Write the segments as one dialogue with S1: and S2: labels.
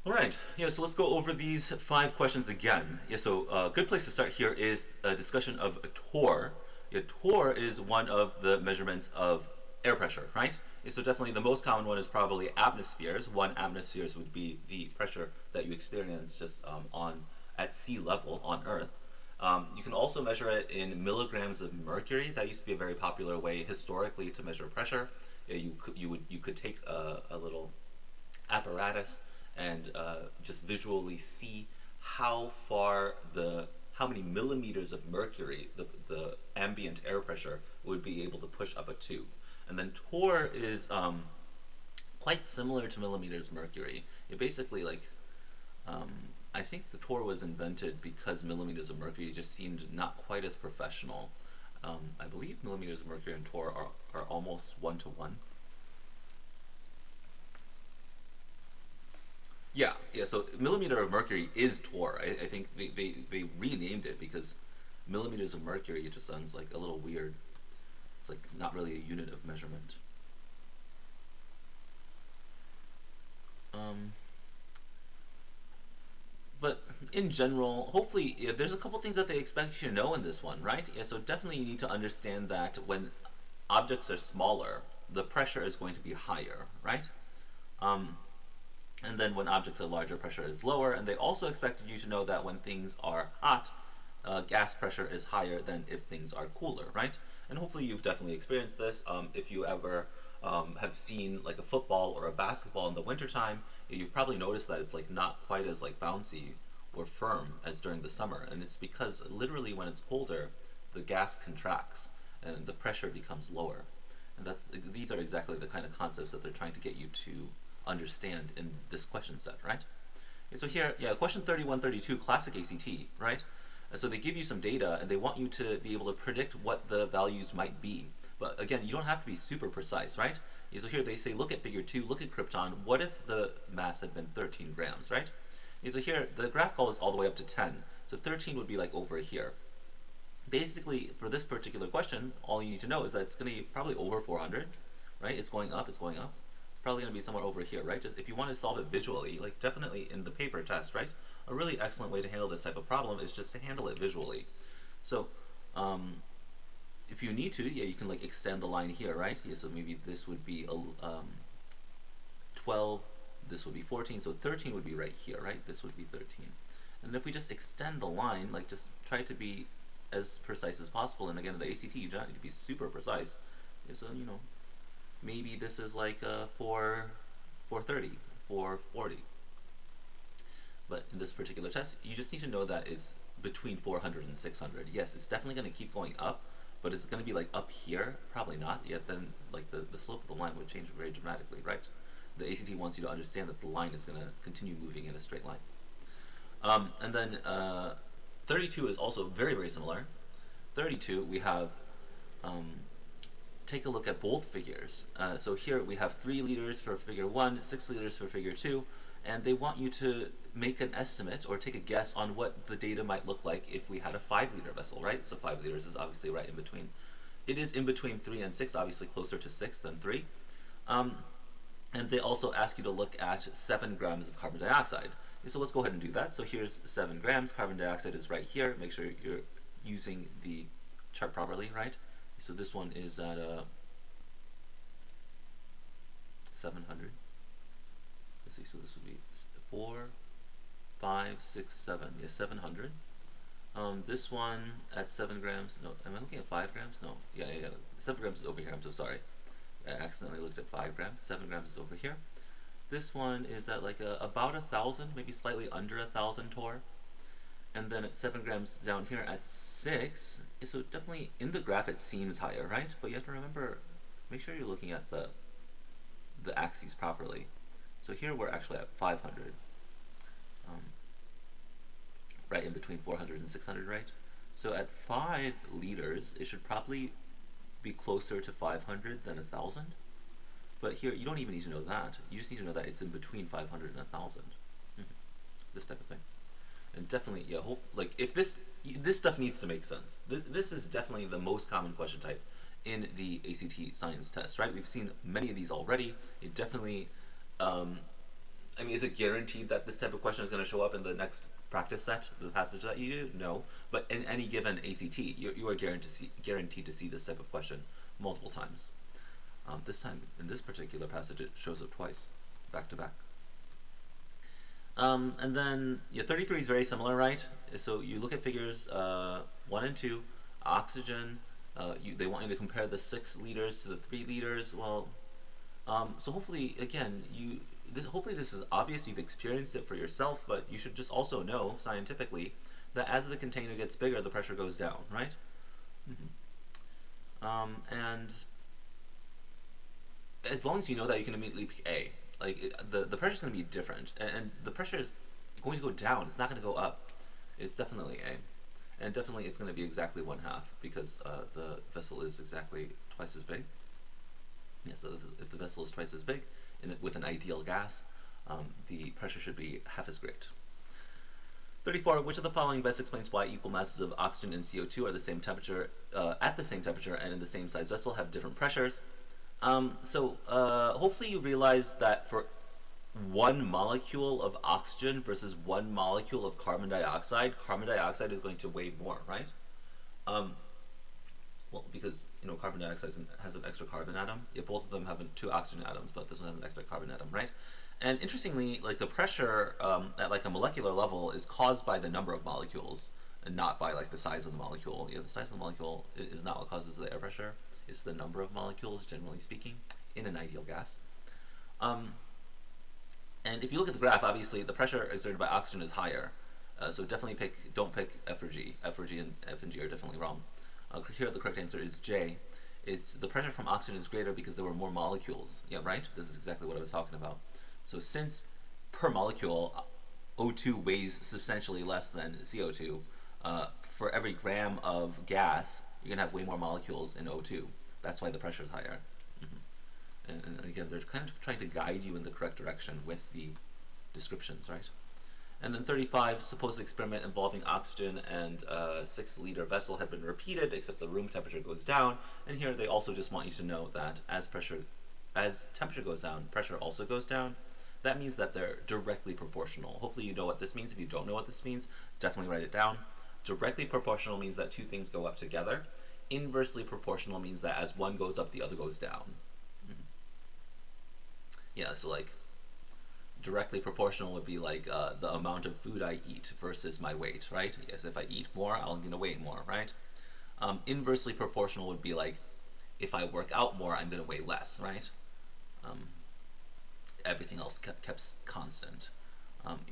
S1: All right, yeah, so let's go over these 5 questions again. Yeah, so a good place to start here is a discussion of torr. Yeah, torr is one of the measurements of air pressure, right? Yeah, so definitely the most common one is probably atmospheres. 1 atmospheres would be the pressure that you experience just on at sea level on Earth. You can also measure it in milligrams of mercury. That used to be a very popular way historically to measure pressure. Yeah, you could take a little apparatus and just visually see how many millimeters of mercury the ambient air pressure would be able to push up a tube. And then torr is quite similar to millimeters of mercury. It basically I think the torr was invented because millimeters of mercury just seemed not quite as professional. I believe millimeters of mercury and torr are almost 1 to 1. Yeah. So millimeter of mercury is torr. I think they renamed it because millimeters of mercury, it just sounds like a little weird. It's like not really a unit of measurement. Um, but in general, hopefully, yeah, there's a couple things that they expect you to know in this one, right? Yeah, so definitely you need to understand that when objects are smaller, the pressure is going to be higher, right? Um, and then when objects are larger, pressure is lower. And they also expected you to know that when things are hot, gas pressure is higher than if things are cooler, right? And hopefully you've definitely experienced this. If you ever have seen like a football or a basketball in the wintertime, you've probably noticed that it's like not quite as like bouncy or firm as during the summer. And it's because literally when it's colder, the gas contracts and the pressure becomes lower. And these are exactly the kind of concepts that they're trying to get you to understand in this question set, right? Okay, so here, yeah, question 31, 32, classic ACT, right? So they give you some data and they want you to be able to predict what the values might be. But again, you don't have to be super precise, right? Okay, so here they say, look at figure 2, look at krypton. What if the mass had been 13 grams, right? Okay, so here, the graph goes all the way up to 10. So 13 would be like over here. Basically, for this particular question, all you need to know is that it's going to be probably over 400, right? It's going up, it's going up. It's probably going to be somewhere over here, right? Just if you want to solve it visually, like definitely in the paper test, right? A really excellent way to handle this type of problem is just to handle it visually. So, if you need to, yeah, you can like extend the line here, right? Yeah, so maybe this would be 12, this would be 14, so 13 would be right here, right? This would be 13. And if we just extend the line, like just try to be as precise as possible, and again, in the ACT, you don't need to be super precise. Yeah, so, maybe this is like 430, 440. But in this particular test, you just need to know that it's between 400 and 600. Yes, it's definitely going to keep going up, but is it going to be like up here? Probably not. Yet then, like the slope of the line would change very dramatically, right? The ACT wants you to understand that the line is going to continue moving in a straight line. And then 32 is also very, very similar. 32, we have take a look at both figures. So here we have 3 liters for figure 1, 6 liters for figure 2, and they want you to make an estimate or take a guess on what the data might look like if we had a 5-liter vessel, right? So 5 liters is obviously right in between. It is in between 3 and 6, obviously closer to 6 than 3. And they also ask you to look at 7 grams of carbon dioxide. Okay, so let's go ahead and do that. So here's 7 grams. Carbon dioxide is right here. Make sure you're using the chart properly, right? So this one is at 700. Let's see, so this would be 4, 5, 6, 7. Yeah, 700. This one at 7 grams. No, am I looking at 5 grams? No. Yeah. 7 grams is over here. I'm so sorry. I accidentally looked at 5 grams. 7 grams is over here. This one is at like about 1,000, maybe slightly under 1,000 torr. And then at 7 grams down here at 6, so definitely in the graph it seems higher, right? But you have to remember, make sure you're looking at the axes properly. So here we're actually at 500, right in between 400 and 600, right? So at 5 liters, it should probably be closer to 500 than 1,000. But here, you don't even need to know that. You just need to know that it's in between 500 and 1,000. This type of thing. And definitely, yeah, like if this stuff needs to make sense. This is definitely the most common question type in the ACT science test, right? We've seen many of these already. It definitely I mean, is it guaranteed that this type of question is going to show up in the next practice set, the passage that you do? No. But in any given ACT, you are guaranteed to see this type of question multiple times. This time, in this particular passage, it shows up twice, back to back. And then 33 is very similar, right? So you look at figures 1 and 2, oxygen. They want you to compare the 6 liters to the 3 liters. Well, so hopefully, again, hopefully this is obvious. You've experienced it for yourself, but you should just also know scientifically that as the container gets bigger, the pressure goes down, right? And as long as you know that, you can immediately pick A. Like the pressure is going to be different, and the pressure is going to go down. It's not going to go up. It's definitely A, and definitely it's going to be exactly 1/2 because the vessel is exactly twice as big. Yeah, so if the vessel is twice as big, with an ideal gas, the pressure should be half as great. 34. Which of the following best explains why equal masses of oxygen and CO2 are the same temperature, at the same temperature, and in the same size vessel have different pressures? Hopefully you realize that for 1 molecule of oxygen versus 1 molecule of carbon dioxide is going to weigh more, right? Well, because carbon dioxide has an extra carbon atom. Yeah, both of them have 2 oxygen atoms, but this one has an extra carbon atom, right? And interestingly, like the pressure at like a molecular level is caused by the number of molecules and not by like the size of the molecule. The size of the molecule is not what causes the air pressure. It's the number of molecules, generally speaking, in an ideal gas. And if you look at the graph, obviously the pressure exerted by oxygen is higher. So definitely don't pick F or G. F or G and F and G are definitely wrong. Here the correct answer is J. It's the pressure from oxygen is greater because there were more molecules. Yeah, right? This is exactly what I was talking about. So since per molecule, O2 weighs substantially less than CO2, for every gram of gas, you're going to have way more molecules in O2. That's why the pressure is higher. And again, they're kind of trying to guide you in the correct direction with the descriptions, right? And then 35, suppose the experiment involving oxygen and a 6-liter vessel had been repeated, except the room temperature goes down. And here they also just want you to know that as temperature goes down, pressure also goes down. That means that they're directly proportional. Hopefully you know what this means. If you don't know what this means, definitely write it down. Directly proportional means that 2 things go up together. Inversely proportional means that as one goes up, the other goes down. Yeah, so like directly proportional would be like the amount of food I eat versus my weight, right? Yes, if I eat more, I'm going to weigh more, right? Inversely proportional would be like if I work out more, I'm going to weigh less, right? Everything else kept constant.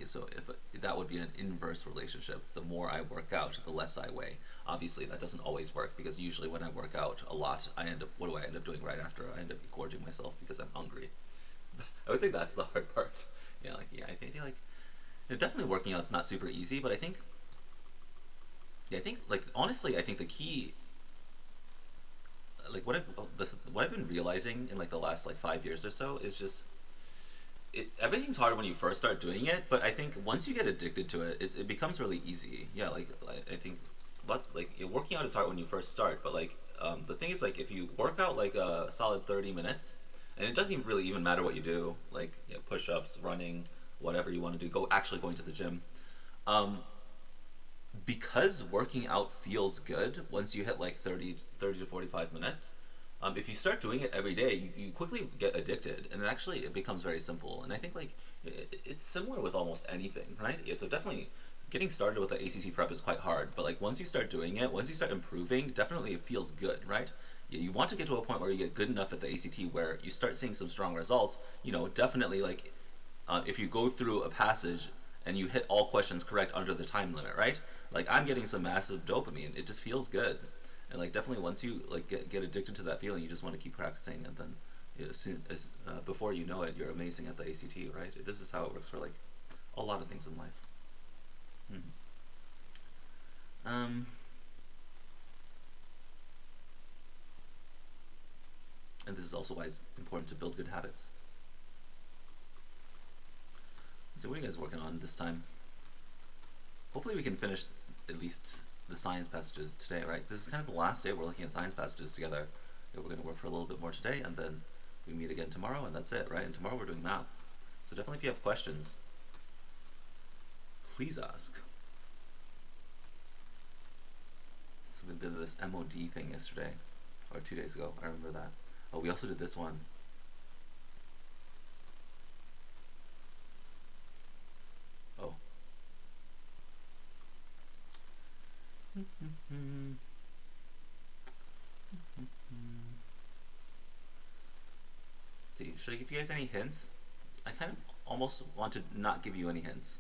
S1: So if that would be an inverse relationship. The more I work out, the less I weigh. Obviously, that doesn't always work because usually when I work out a lot, what do I end up doing right after? I end up gorging myself because I'm hungry. I would say that's the hard part. I feel like definitely working out is not super easy, but I think honestly, I think the key, like what I've been realizing in like the last like 5 years or so is just everything's hard when you first start doing it, but I think once you get addicted to it, it becomes really easy. Yeah, I think working out is hard when you first start, but the thing is if you work out like a solid 30 minutes. And it doesn't really even matter what you do, push-ups, running, whatever you want to do, going to the gym. Because working out feels good once you hit like 30 to 45 minutes, if you start doing it every day, you quickly get addicted, and it becomes very simple. And I think it's similar with almost anything, right? Yeah, so definitely getting started with the ACT prep is quite hard, but once you start doing it, once you start improving, definitely it feels good, right? You want to get to a point where you get good enough at the ACT where you start seeing some strong results. Definitely if you go through a passage and you hit all questions correct under the time limit, right? I'm getting some massive dopamine. It just feels good. And definitely once you get addicted to that feeling, you just want to keep practicing, and then as soon as before you know it, you're amazing at the ACT, right? This is how it works for a lot of things in life. And this is also why it's important to build good habits. So what are you guys working on this time? Hopefully we can finish at least the science passages today, right? This is kind of the last day we're looking at science passages together. We're going to work for a little bit more today, and then we meet again tomorrow, and that's it, right? And tomorrow we're doing math. So definitely if you have questions, please ask. So we did this MOD thing yesterday, or 2 days ago, I remember that. Oh, we also did this one. Oh. See, should I give you guys any hints? I kind of almost want to not give you any hints.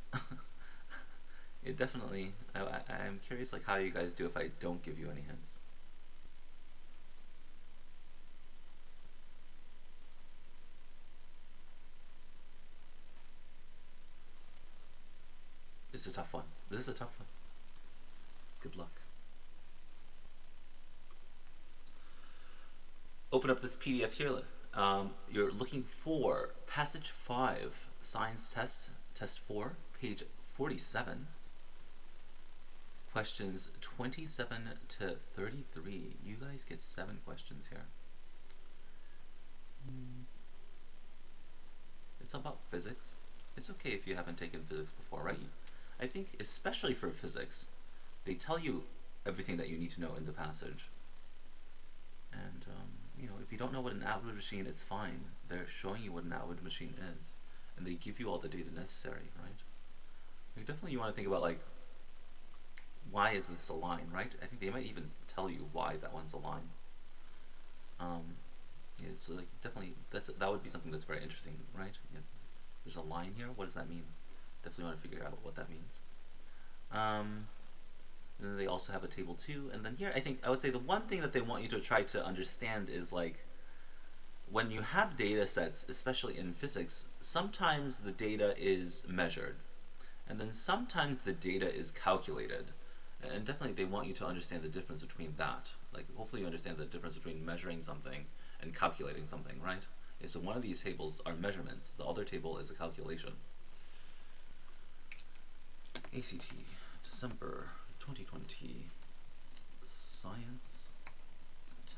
S1: It definitely, I'm curious like how you guys do if I don't give you any hints. This is a tough one. This is a tough one. Good luck. Open up this PDF here. You're looking for passage 5, science test, test 4, page 47. Questions 27 to 33. You guys get 7 questions here. It's about physics. It's okay if you haven't taken physics before, right? I think especially for physics, they tell you everything that you need to know in the passage. And you know, if you don't know what an outward machine, it's fine. They're showing you what an outward machine is, and they give you all the data necessary, right? Like definitely you want to think about like, why is this a line, right? I think they might even tell you why that one's a line. Yeah, it's like definitely that would be something that's very interesting, right? Yeah, there's a line here. What does that mean? Definitely want to figure out what that means. And then they also have a table 2, and then here I would say the one thing that they want you to try to understand is like, when you have data sets, especially in physics, sometimes the data is measured, and then sometimes the data is calculated. And definitely they want you to understand the difference between that. Like hopefully you understand the difference between measuring something and calculating something, right? Okay, so one of these tables are measurements, the other table is a calculation. ACT, December 2020, science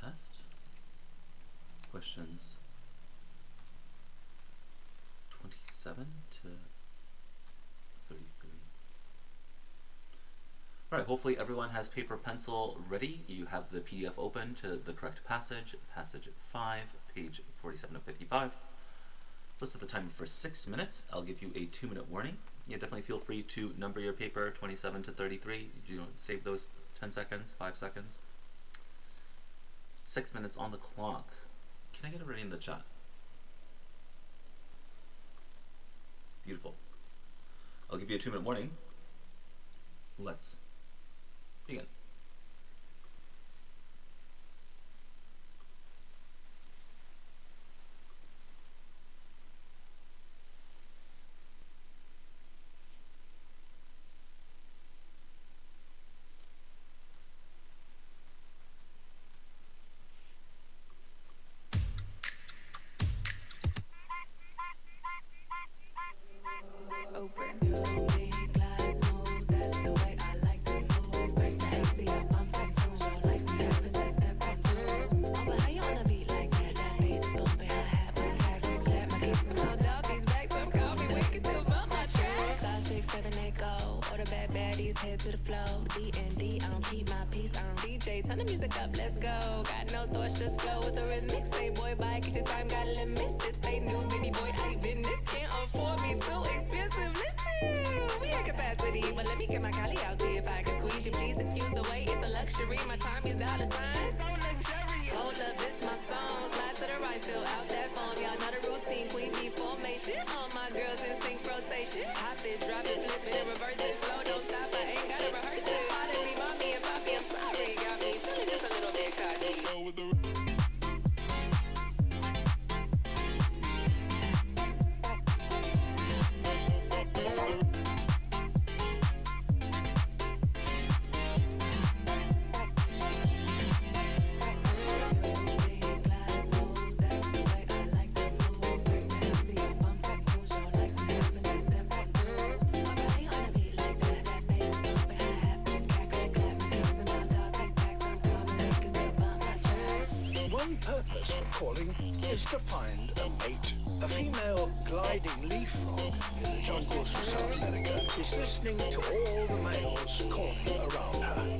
S1: test, questions 27 to 33. Alright, hopefully everyone has paper, pencil ready. You have the PDF open to the correct passage, passage 5, page 47 to 55. Let's set the timer for 6 minutes. I'll give you a 2-minute warning. Yeah, definitely feel free to number your paper 27 to 33. You know, save those 10 seconds, 5 seconds. 6 minutes on the clock. Can I get it ready in the chat? Beautiful. I'll give you a 2-minute warning. Let's begin.
S2: Calling is to find a mate. A female gliding leaf frog in the jungles of South America is listening to all the males calling around her.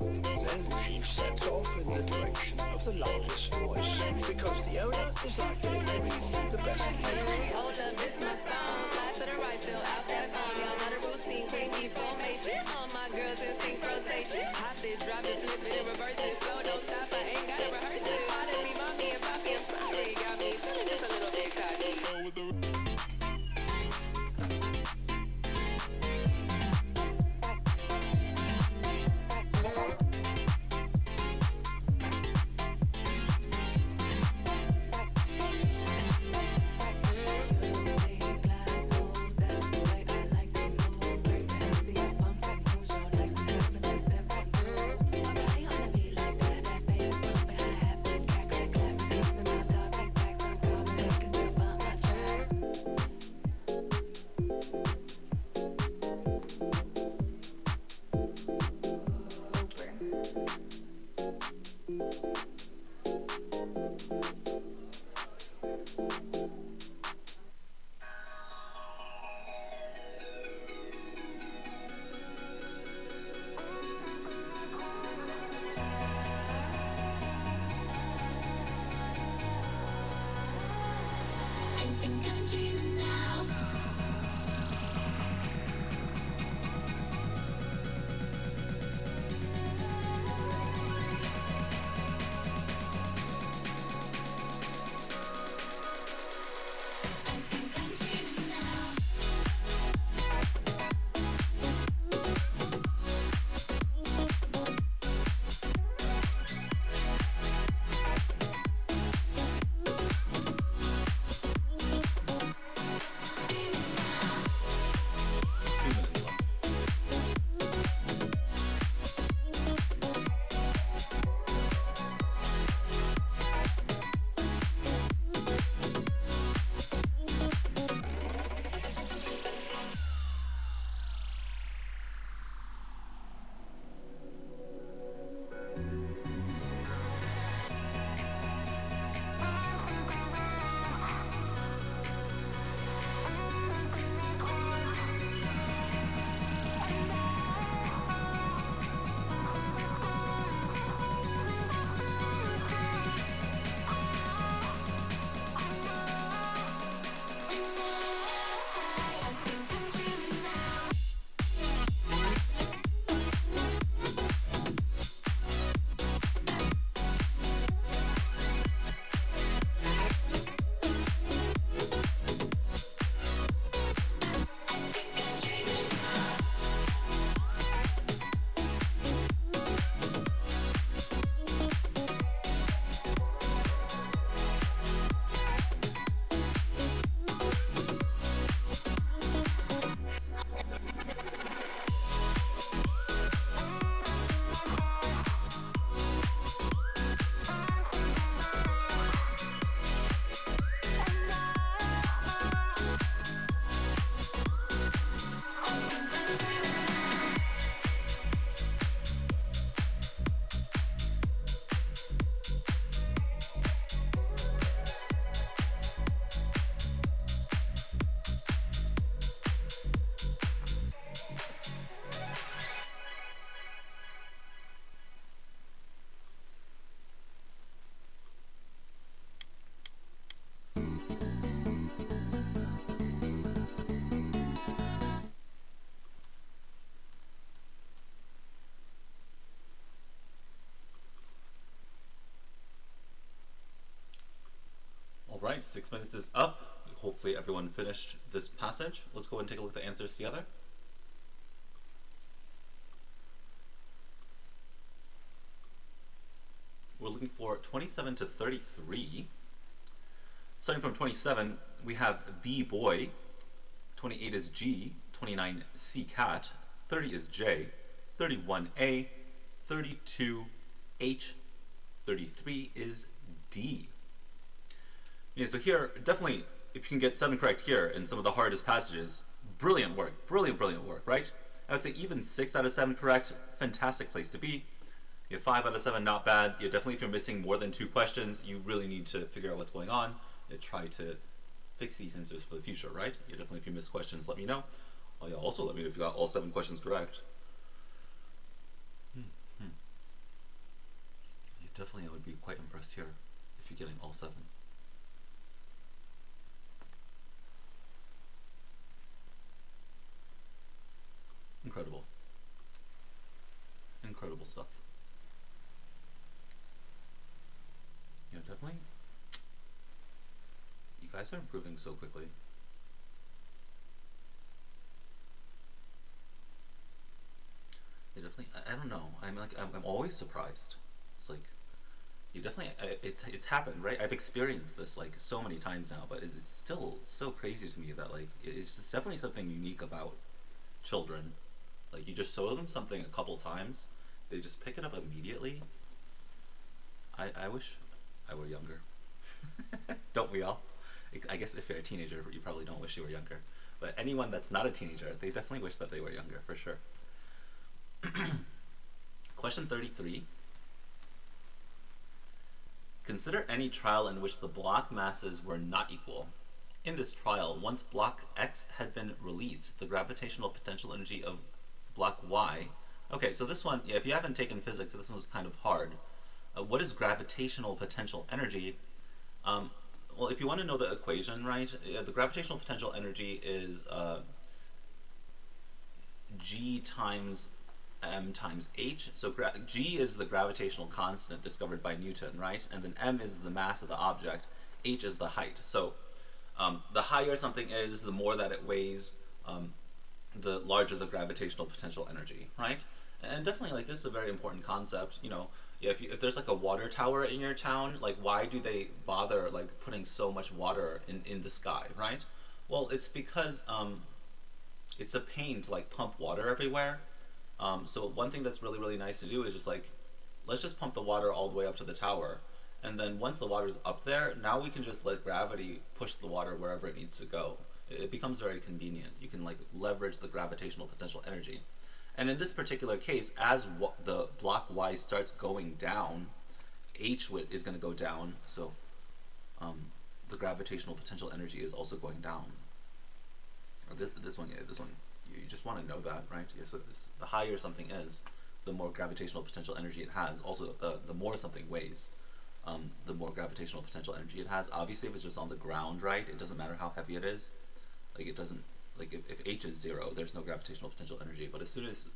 S2: Then she sets off in the direction of the loudest voice, because the owner is likely to be the best mate.
S3: Hold up, this my song. Slide to the right, fill out that phone. Y'all know the routine, creepy formation. All my girls in sync rotation. Hop it, drop it, flip it, and reverse it. Flow, don't stop, I ain't gotta rehearse it. Pardon me, mommy and poppy, I'm sorry. Got me feeling just a little bit cocky.
S1: Alright, 6 minutes is up. Hopefully everyone finished this passage. Let's go and take a look at the answers together. We're looking for 27 to 33. Starting from 27, we have B, boy. 28 is G. 29, C, cat. 30 is J. 31, A. 32, H. 33 is D. Yeah, so here, definitely, if you can get 7 correct here in some of the hardest passages, brilliant work, brilliant work, right? I would say even 6 out of 7 correct, fantastic place to be. Yeah, 5 out of 7, not bad. Yeah, definitely if you're missing more than 2 questions, you really need to figure out what's going on and try to fix these answers for the future, right? Yeah, definitely if you miss questions, let me know. Oh yeah, also let me know if you got all 7 questions correct. Yeah, definitely I would be quite impressed here if you're getting all 7. Incredible. Incredible stuff. Yeah, definitely. You guys are improving so quickly. Yeah, definitely. I don't know. I'm always surprised. It's like you definitely. It's happened, right? I've experienced this like so many times now, but it's still so crazy to me that like it's just definitely something unique about children. Like you just show them something a couple times, they just pick it up immediately. I wish I were younger. Don't we all? I guess if you're a teenager, you probably don't wish you were younger. But anyone that's not a teenager, they definitely wish that they were younger, for sure. Question 33. Consider any trial in which the block masses were not equal. In this trial, once block X had been released, the gravitational potential energy of block Y. Okay, so this one, yeah, if you haven't taken physics, this one's kind of hard. What is gravitational potential energy? Um, well, if you want to know the equation, right, the gravitational potential energy is G times m times h. So G is the gravitational constant discovered by Newton, right? And then m is the mass of the object, h is the height. So the higher something is, the more that it weighs, the larger the gravitational potential energy, right? And definitely, like, this is a very important concept. You know, yeah, if there's like a water tower in your town, like, why do they bother like putting so much water in the sky, right? Well, it's because it's a pain to like pump water everywhere. So one thing that's really really nice to do is just like, let's just pump the water all the way up to the tower, and then once the water's up there, now we can just let gravity push the water wherever it needs to go. It becomes very convenient. You can like leverage the gravitational potential energy. And in this particular case, as the block Y starts going down, H is going to go down, so the gravitational potential energy is also going down. This one, you just want to know that, right? Yeah, so the higher something is, the more gravitational potential energy it has. Also, the more something weighs, the more gravitational potential energy it has. Obviously, if it's just on the ground, right, it doesn't matter how heavy it is. Like, it doesn't, like, if H is 0, there's no gravitational potential energy. But as soon as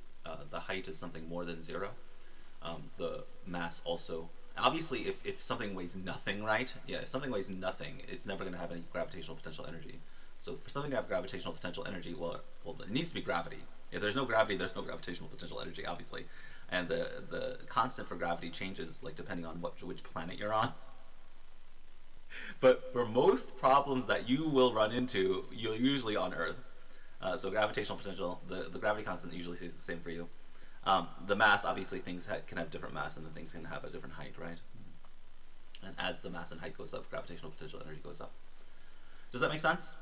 S1: the height is something more than 0, the mass also. Obviously, if something weighs nothing, right? Yeah, if something weighs nothing, it's never going to have any gravitational potential energy. So for something to have gravitational potential energy, well, it needs to be gravity. If there's no gravity, there's no gravitational potential energy, obviously. And the constant for gravity changes like depending on which planet you're on. But for most problems that you will run into, you're usually on Earth. So gravitational potential, the gravity constant usually stays the same for you. The mass, obviously, things can have different mass, and then things can have a different height, right? And as the mass and height goes up, gravitational potential energy goes up. Does that make sense?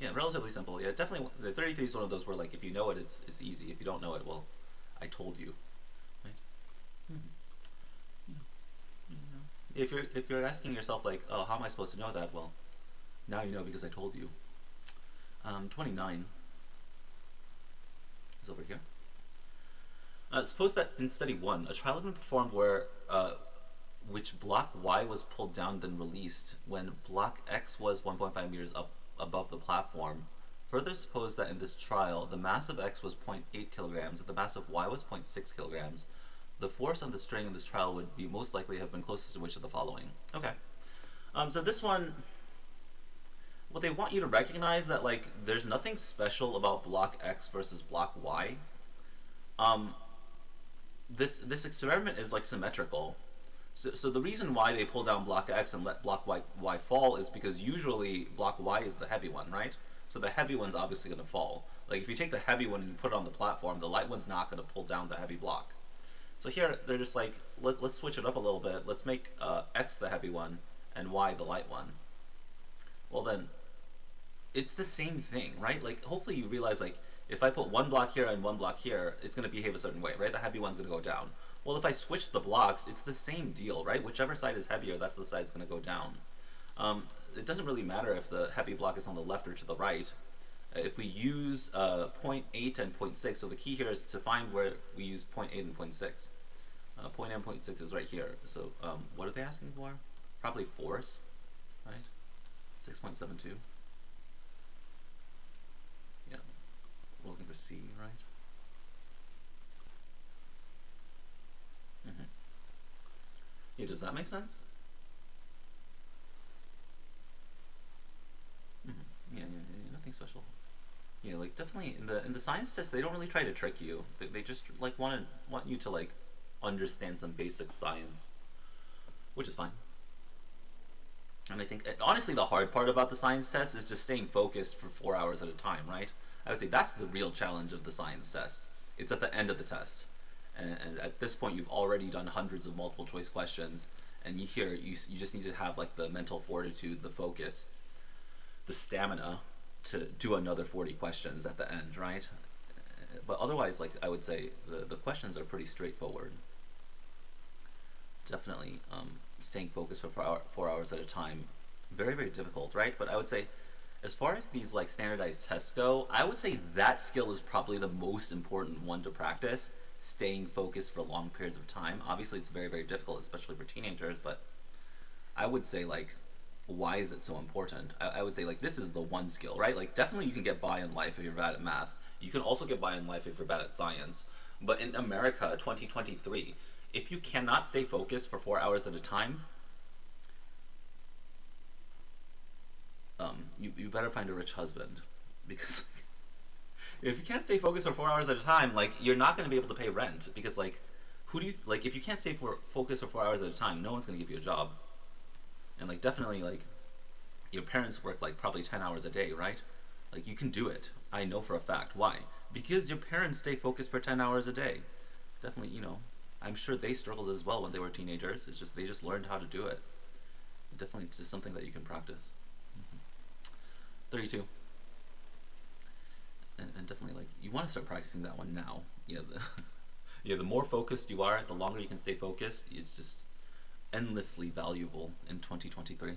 S1: Yeah, relatively simple. Yeah, definitely. The 33 is one of those where, like, if you know it, it's easy. If you don't know it, well, I told you, right? If you're asking yourself like, oh, how am I supposed to know that? Well, now you know because I told you. 29 is over here. Suppose that in study 1, a trial had been performed where which block Y was pulled down then released when block X was 1.5 meters up above the platform. Further, suppose that in this trial, the mass of X was 0.8 kilograms and the mass of Y was 0.6 kilograms. The force on the string in this trial would be most likely have been closest to which of the following. Okay. So this one, well, they want you to recognize that, like, there's nothing special about block X versus block Y. This experiment is like symmetrical. So the reason why they pull down block X and let block Y fall is because usually block Y is the heavy one, right? So the heavy one's obviously going to fall. Like, if you take the heavy one and you put it on the platform, the light one's not going to pull down the heavy block. So here, they're just like, let's switch it up a little bit. Let's make X the heavy one and Y the light one. Well then, it's the same thing, right? Like, hopefully you realize, like, If I put one block here and one block here, it's going to behave a certain way, right? The heavy one's going to go down. Well, if I switch the blocks, it's the same deal, right? Whichever side is heavier, that's the side that's going to go down. It doesn't really matter if the heavy block is on the left or to the right. If we use point 8 and point 6, so the key here is to find where we use point 8 and point 6. Point 8 and point 6 is right here. So what are they asking for? Probably force, right? 6.72. Yeah, we're looking for C, right? Yeah, does that make sense? Yeah, nothing special. Yeah, like definitely in the science test, they don't really try to trick you. They just like want you to like understand some basic science, which is fine. And I think honestly the hard part about the science test is just staying focused for 4 hours at a time, right? I would say that's the real challenge of the science test. It's at the end of the test. And at this point you've already done hundreds of multiple choice questions, and you just need to have like the mental fortitude, the focus, the stamina to do another 40 questions at the end, right? But otherwise, like I would say the questions are pretty straightforward. Definitely staying focused for 4 hours at a time, very, very difficult, right? But I would say as far as these like standardized tests go, I would say that skill is probably the most important one to practice, staying focused for long periods of time. Obviously it's very, very difficult, especially for teenagers, but I would say like, why is it so important? I would say like this is the one skill, right? Like definitely you can get by in life if you're bad at math. You can also get by in life if you're bad at science. But in America 2023, if you cannot stay focused for 4 hours at a time, you better find a rich husband, because if you can't stay focused for 4 hours at a time, like you're not going to be able to pay rent, because like who do you like if you can't stay focused for 4 hours at a time, no one's going to give you a job. And like definitely like your parents work like probably 10 hours a day, right? Like you can do it. I know for a fact. Why? Because your parents stay focused for 10 hours a day. Definitely, you know, I'm sure they struggled as well when they were teenagers. It's just they just learned how to do it. Definitely it's just something that you can practice. 32. And definitely like you want to start practicing that one now. Yeah, the more focused you are, the longer you can stay focused. It's just endlessly valuable in 2023.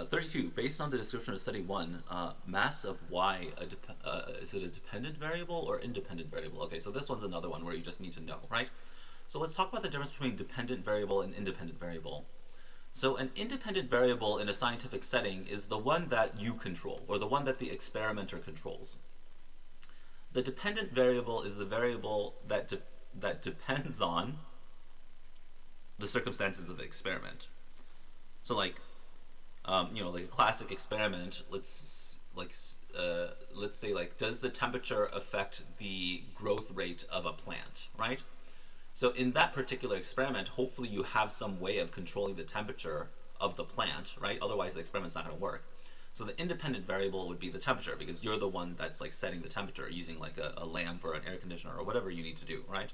S1: 32. Based on the description of study 1, mass of y, is it a dependent variable or independent variable? Okay, so this one's another one where you just need to know, right? So let's talk about the difference between dependent variable and independent variable. So an independent variable in a scientific setting is the one that you control, or the one that the experimenter controls. The dependent variable is the variable that depends on the circumstances of the experiment. So like, you know, like a classic experiment, let's say like, does the temperature affect the growth rate of a plant, right? So in that particular experiment, hopefully you have some way of controlling the temperature of the plant, right? Otherwise the experiment's not going to work. So the independent variable would be the temperature, because you're the one that's like setting the temperature using like a lamp or an air conditioner or whatever you need to do, right?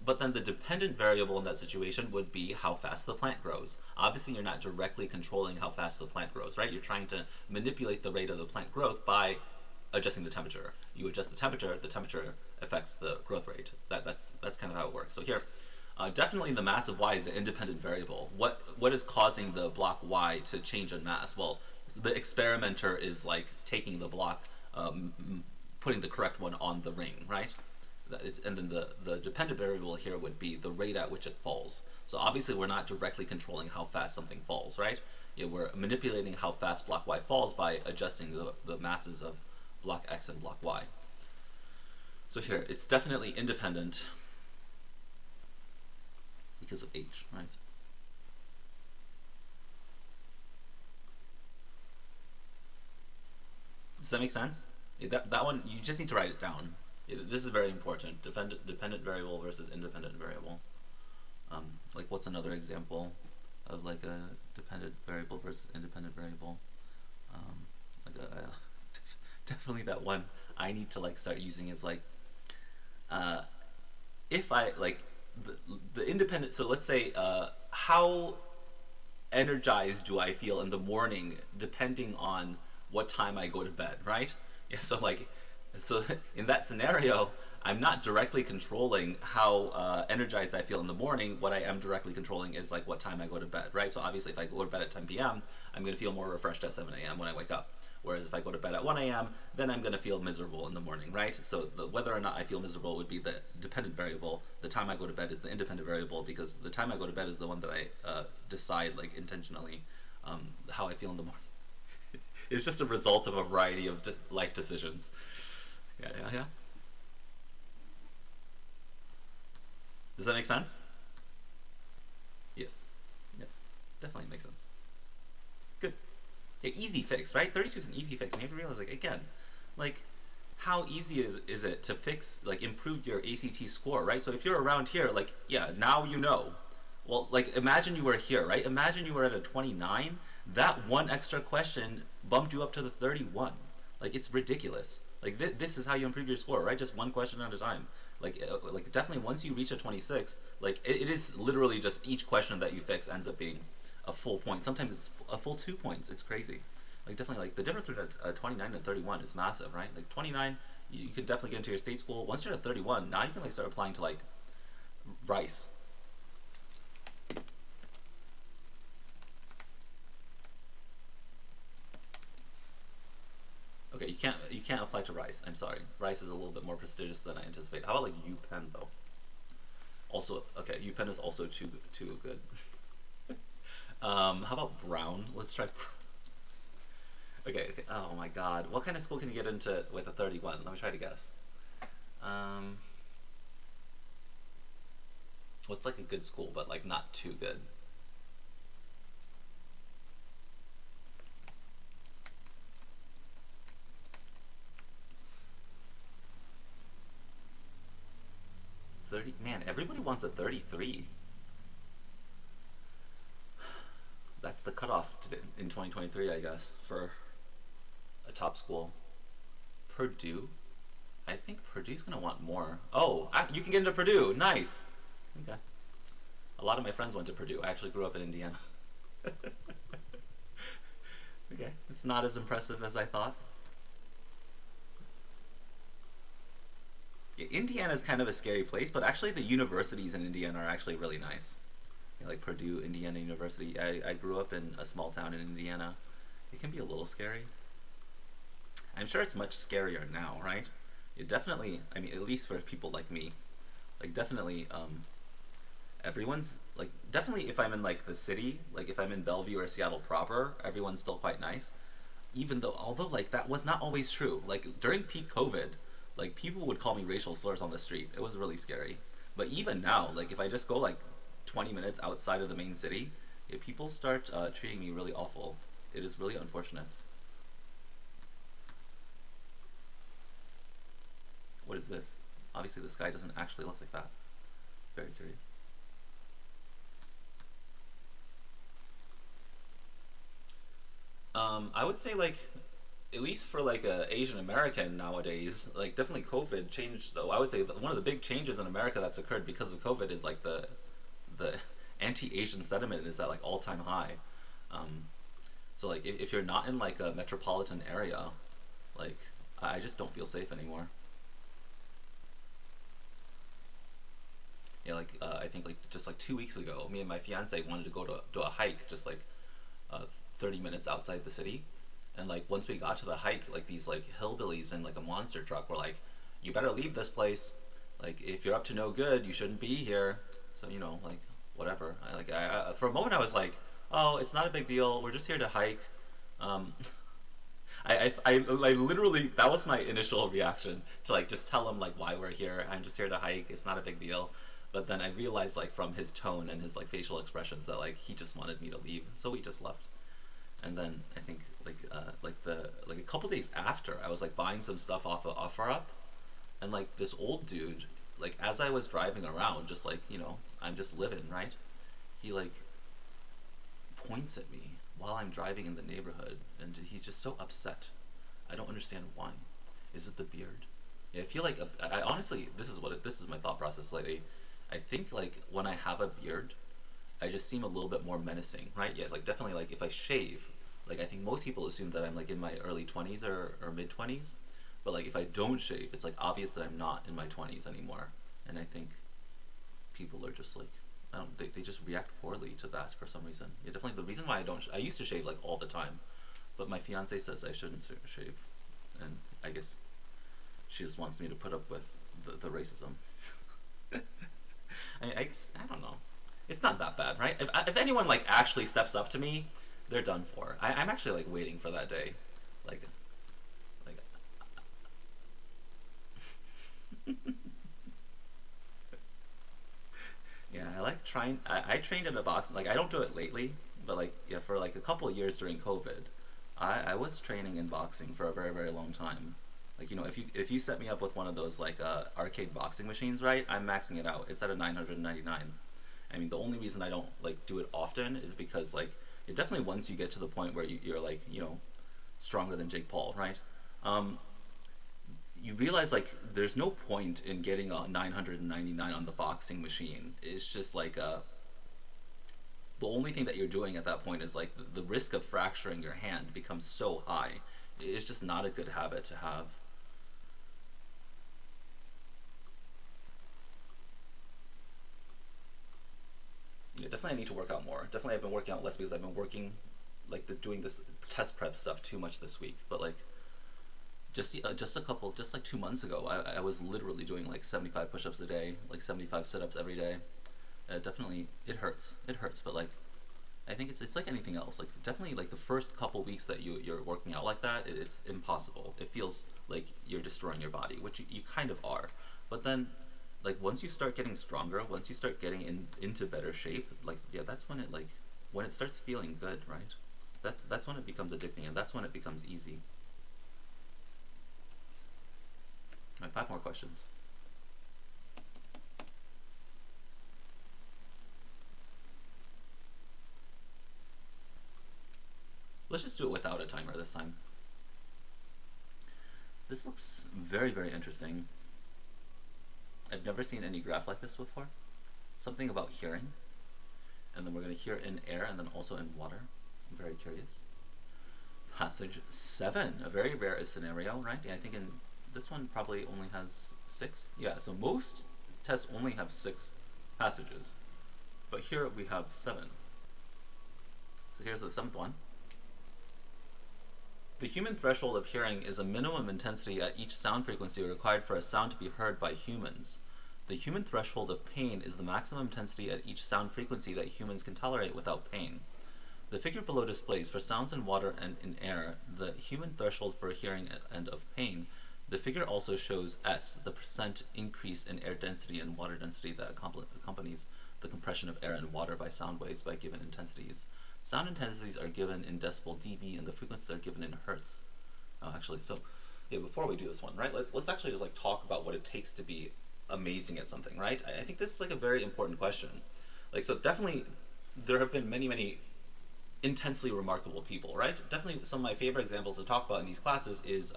S1: But then the dependent variable in that situation would be how fast the plant grows. Obviously, you're not directly controlling how fast the plant grows, right? You're trying to manipulate the rate of the plant growth by adjusting the temperature. You adjust the temperature affects the growth rate. That's kind of how it works. So here, definitely the mass of y is the independent variable. What is causing the block y to change in mass? Well, the experimenter is like taking the block, putting the correct one on the ring, right? And then the dependent variable here would be the rate at which it falls. So obviously we're not directly controlling how fast something falls, right? Yeah, we're manipulating how fast block y falls by adjusting the masses of block x and block y. So here, it's definitely independent because of h, right? Does that make sense? Yeah, that one, you just need to write it down. Yeah, this is very important. Dependent variable versus independent variable. Like what's another example of like a dependent variable versus independent variable? Definitely that one I need to like start using is like, if I like the independent, so let's say how energized do I feel in the morning depending on what time I go to bed, right? Yeah, so like So in that scenario, I'm not directly controlling how energized I feel in the morning. What I am directly controlling is like what time I go to bed, right? So obviously, if I go to bed at 10 p.m., I'm going to feel more refreshed at 7 a.m. when I wake up. Whereas if I go to bed at 1 a.m., then I'm going to feel miserable in the morning, right? So whether or not I feel miserable would be the dependent variable. The time I go to bed is the independent variable, because the time I go to bed is the one that I decide like intentionally how I feel in the morning. It's just a result of a variety of life decisions. Yeah, yeah, yeah. Does that make sense? Yes. Yes. Definitely makes sense. Good. Yeah, easy fix, right? 32 is an easy fix. And you have to realize, like, again, like, how easy is it to fix, like, improve your ACT score, right? So if you're around here, like, yeah, now you know. Well, like, imagine you were here, right? Imagine you were at a 29. That one extra question bumped you up to the 31. Like, it's ridiculous. Like, this is how you improve your score, right? Just one question at a time. Like definitely once you reach a 26, like, it is literally just each question that you fix ends up being a full point. Sometimes it's a full 2 points. It's crazy. Like, definitely, like, the difference between a 29 and 31 is massive, right? Like, 29, you can definitely get into your state school. Once you're at 31, now you can, like, start applying to, like, Rice. Okay, you can't apply to Rice. I'm sorry. Rice is a little bit more prestigious than I anticipate. How about, like, UPenn though? Also, okay, UPenn is also too good. How about Brown? Let's try. Okay, okay. Oh my God, what kind of school can you get into with a 31? Let me try to guess. Um, what's like a good school, but like not too good? 30. Man, everybody wants a 33. That's the cutoff in 2023, I guess, for a top school. Purdue? I think Purdue's gonna want more. Oh, you can get into Purdue. Nice. Okay. A lot of my friends went to Purdue. I actually grew up in Indiana. Okay, it's not as impressive as I thought. Yeah, Indiana is kind of a scary place, but actually the universities in Indiana are actually really nice. You know, like Purdue, Indiana University. I grew up in a small town in Indiana. It can be a little scary. I'm sure it's much scarier now, right? It definitely, I mean, at least for people like me, like, definitely, everyone's, like, definitely if I'm in, like, the city, like, if I'm in Bellevue or Seattle proper, everyone's still quite nice. Even though, although, like, that was not always true. Like, during peak COVID, like, people would call me racial slurs on the street. It was really scary. But even now, like, if I just go, like, 20 minutes outside of the main city, yeah, people start treating me really awful. It is really unfortunate. What is this? Obviously the sky doesn't actually look like that. Very curious. I would say, like, at least for like a Asian American nowadays, like, definitely COVID changed. Though I would say that one of the big changes in America that's occurred because of COVID is like the anti-Asian sentiment is at like all-time high. Um, so like if you're not in like a metropolitan area, like, I just don't feel safe anymore. Yeah, like, I think like just like 2 weeks ago, me and my fiance wanted to go to do a hike, just like, 30 minutes outside the city, and like once we got to the hike, like these like hillbillies in like a monster truck were like, "You better leave this place. Like, if you're up to no good, you shouldn't be here." So, like, whatever. For a moment I was like, "Oh, it's not a big deal. We're just here to hike." Um, I literally, that was my initial reaction, to like just tell him like why we're here. I'm just here to hike. It's not a big deal. But then I realized, like, from his tone and his like facial expressions, that like he just wanted me to leave. So we just left. And then I think like a couple days after, I was like buying some stuff off of OfferUp, and like this old dude, like, as I was driving around, just like, I'm just living, right? He like points at me while I'm driving in the neighborhood, and he's just so upset. I don't understand why. Is it the beard? Yeah, I feel like, I honestly, this is my thought process lately. I think like when I have a beard, I just seem a little bit more menacing, right? Yeah, like, definitely, like, if I shave, like, I think most people assume that I'm like in my early 20s or mid 20s, But like if I don't shave, it's like obvious that I'm not in my 20s anymore. And I think people are just like, I don't, they just react poorly to that for some reason. Yeah, definitely the reason why I used to shave like all the time, but my fiance says I shouldn't shave, and I guess she just wants me to put up with the racism. I guess, I don't know. It's not that bad, right? If anyone like actually steps up to me, they're done for. I'm actually like waiting for that day, like like. Yeah, I like trying. I trained in a box. Like I don't do it lately, but like yeah, for like a couple of years during COVID, I was training in boxing for a very very long time. Like if you set me up with one of those like arcade boxing machines, right? I'm maxing it out. It's at a 999. I mean, the only reason I don't like do it often is because like it definitely once you get to the point where you're like stronger than Jake Paul, right? Um, you realize like there's no point in getting a 999 on the boxing machine. It's just like the only thing that you're doing at that point is like the risk of fracturing your hand becomes so high. It's just not a good habit to have. Yeah, definitely I need to work out more. Definitely I've been working out less because I've been working like doing this test prep stuff too much this week. But like just like 2 months ago, I was literally doing like 75 push-ups a day, like 75 sit-ups every day. Definitely it hurts. It hurts, but like I think it's like anything else. Like definitely like the first couple weeks that you're working out like that, it's impossible. It feels like you're destroying your body, which you kind of are. But then like once you start getting stronger, once you start getting into better shape, like yeah, that's when it starts feeling good, right? That's when it becomes addicting, and that's when it becomes easy. All right, 5 more questions. Let's just do it without a timer this time. This looks very, very interesting. I've never seen any graph like this before. Something about hearing, and then we're going to hear in air and then also in water. I'm very curious. Passage 7, a very rare scenario, right? Yeah, I think in this one probably only has 6. Yeah, so most tests only have 6 passages, but here we have 7. So here's the 7th one. The human threshold of hearing is a minimum intensity at each sound frequency required for a sound to be heard by humans. The human threshold of pain is the maximum intensity at each sound frequency that humans can tolerate without pain. The figure below displays for sounds in water and in air the human threshold for hearing and of pain. The figure also shows S, the percent increase in air density and water density that accompanies the compression of air and water by sound waves by given intensities. Sound intensities are given in decibel dB, and the frequencies are given in hertz. Actually, so yeah, before we do this one, right? Let's actually just like talk about what it takes to be amazing at something, right? I think this is like a very important question. Like, so definitely, there have been many intensely remarkable people, right? Definitely, some of my favorite examples to talk about in these classes is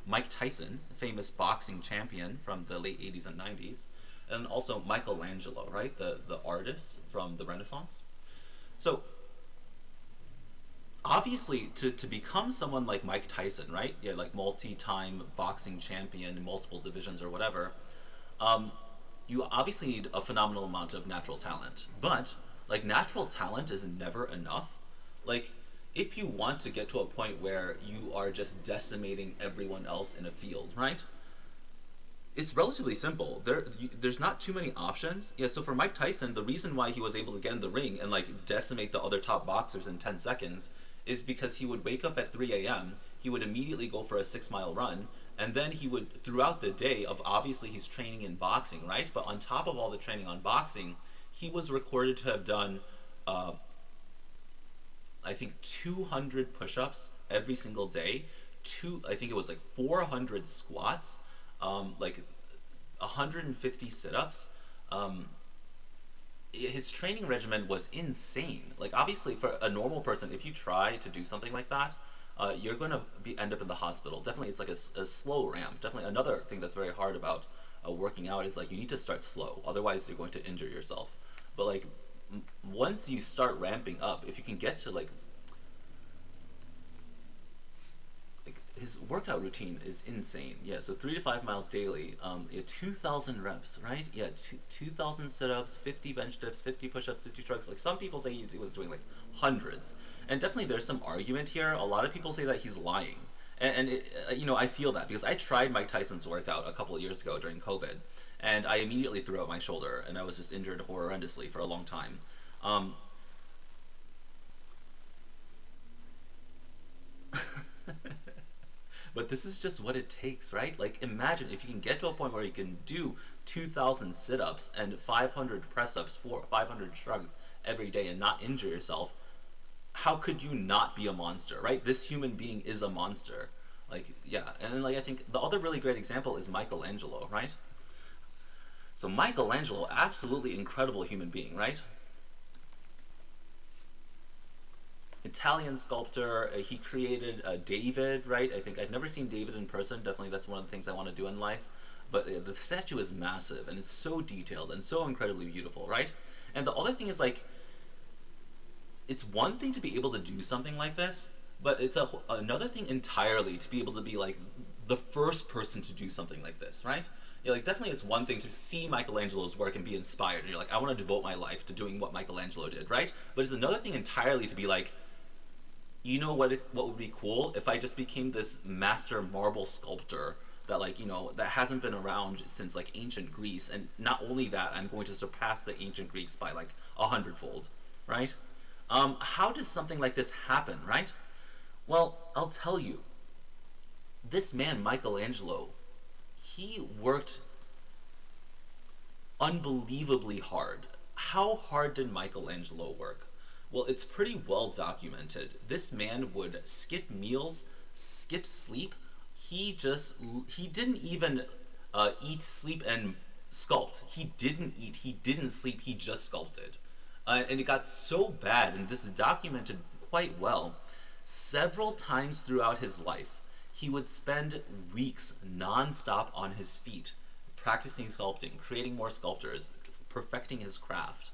S1: Mike Tyson, famous boxing champion from the late 80s and 90s, and also Michelangelo, right? The artist from the Renaissance. So obviously to become someone like Mike Tyson, right? Yeah, like multi-time boxing champion in multiple divisions or whatever, you obviously need a phenomenal amount of natural talent. But like natural talent is never enough. Like if you want to get to a point where you are just decimating everyone else in a field, right? It's relatively simple. There's not too many options. Yeah, so for Mike Tyson, the reason why he was able to get in the ring and like decimate the other top boxers in 10 seconds is because he would wake up at 3 a.m., he would immediately go for a 6-mile run, and then he would, throughout the day of, obviously he's training in boxing, right? But on top of all the training on boxing, he was recorded to have done, I think 200 push-ups every single day, I think it was like 400 squats, like 150 sit-ups. His training regimen was insane. Like obviously for a normal person, if you try to do something like that, you're going to end up in the hospital. Definitely it's like a slow ramp. Definitely another thing that's very hard about working out is like you need to start slow, otherwise you're going to injure yourself. But like once you start ramping up, if you can get to like his workout routine is insane. Yeah, so 3 to 5 miles daily. Yeah, 2,000 reps, right? Yeah, 2,000 sit-ups, 50 bench dips, 50 push-ups, 50 shrugs. Like some people say he was doing like hundreds, and definitely there's some argument here. A lot of people say that he's lying, and I feel that because I tried Mike Tyson's workout a couple of years ago during COVID, and I immediately threw out my shoulder, and I was just injured horrendously for a long time. Um, But this is just what it takes, right? Like, imagine if you can get to a point where you can do 2,000 sit ups and 500 press ups, 500 shrugs every day and not injure yourself. How could you not be a monster, right? This human being is a monster. Like, yeah. And then, like, I think the other really great example is Michelangelo, right? So, Michelangelo, absolutely incredible human being, right? Italian sculptor. He created David, right? I think I've never seen David in person. Definitely, that's one of the things I want to do in life. But the statue is massive and it's so detailed and so incredibly beautiful, right? And the other thing is like, it's one thing to be able to do something like this, but it's another thing entirely to be able to be like the first person to do something like this, right? Yeah, like definitely it's one thing to see Michelangelo's work and be inspired, and you're like, I want to devote my life to doing what Michelangelo did, right? But it's another thing entirely to be like, you know what would be cool if I just became this master marble sculptor that that hasn't been around since like ancient Greece, and not only that, I'm going to surpass the ancient Greeks by like 100-fold, right? How does something like this happen, right? Well, I'll tell you. This man Michelangelo, he worked unbelievably hard. How hard did Michelangelo work? Well, it's pretty well documented. This man would skip meals, skip sleep. He didn't even eat, sleep, and sculpt. He didn't eat, he didn't sleep, he just sculpted. And it got so bad, and this is documented quite well, several times throughout his life, he would spend weeks non-stop on his feet, practicing sculpting, creating more sculptures, perfecting his craft,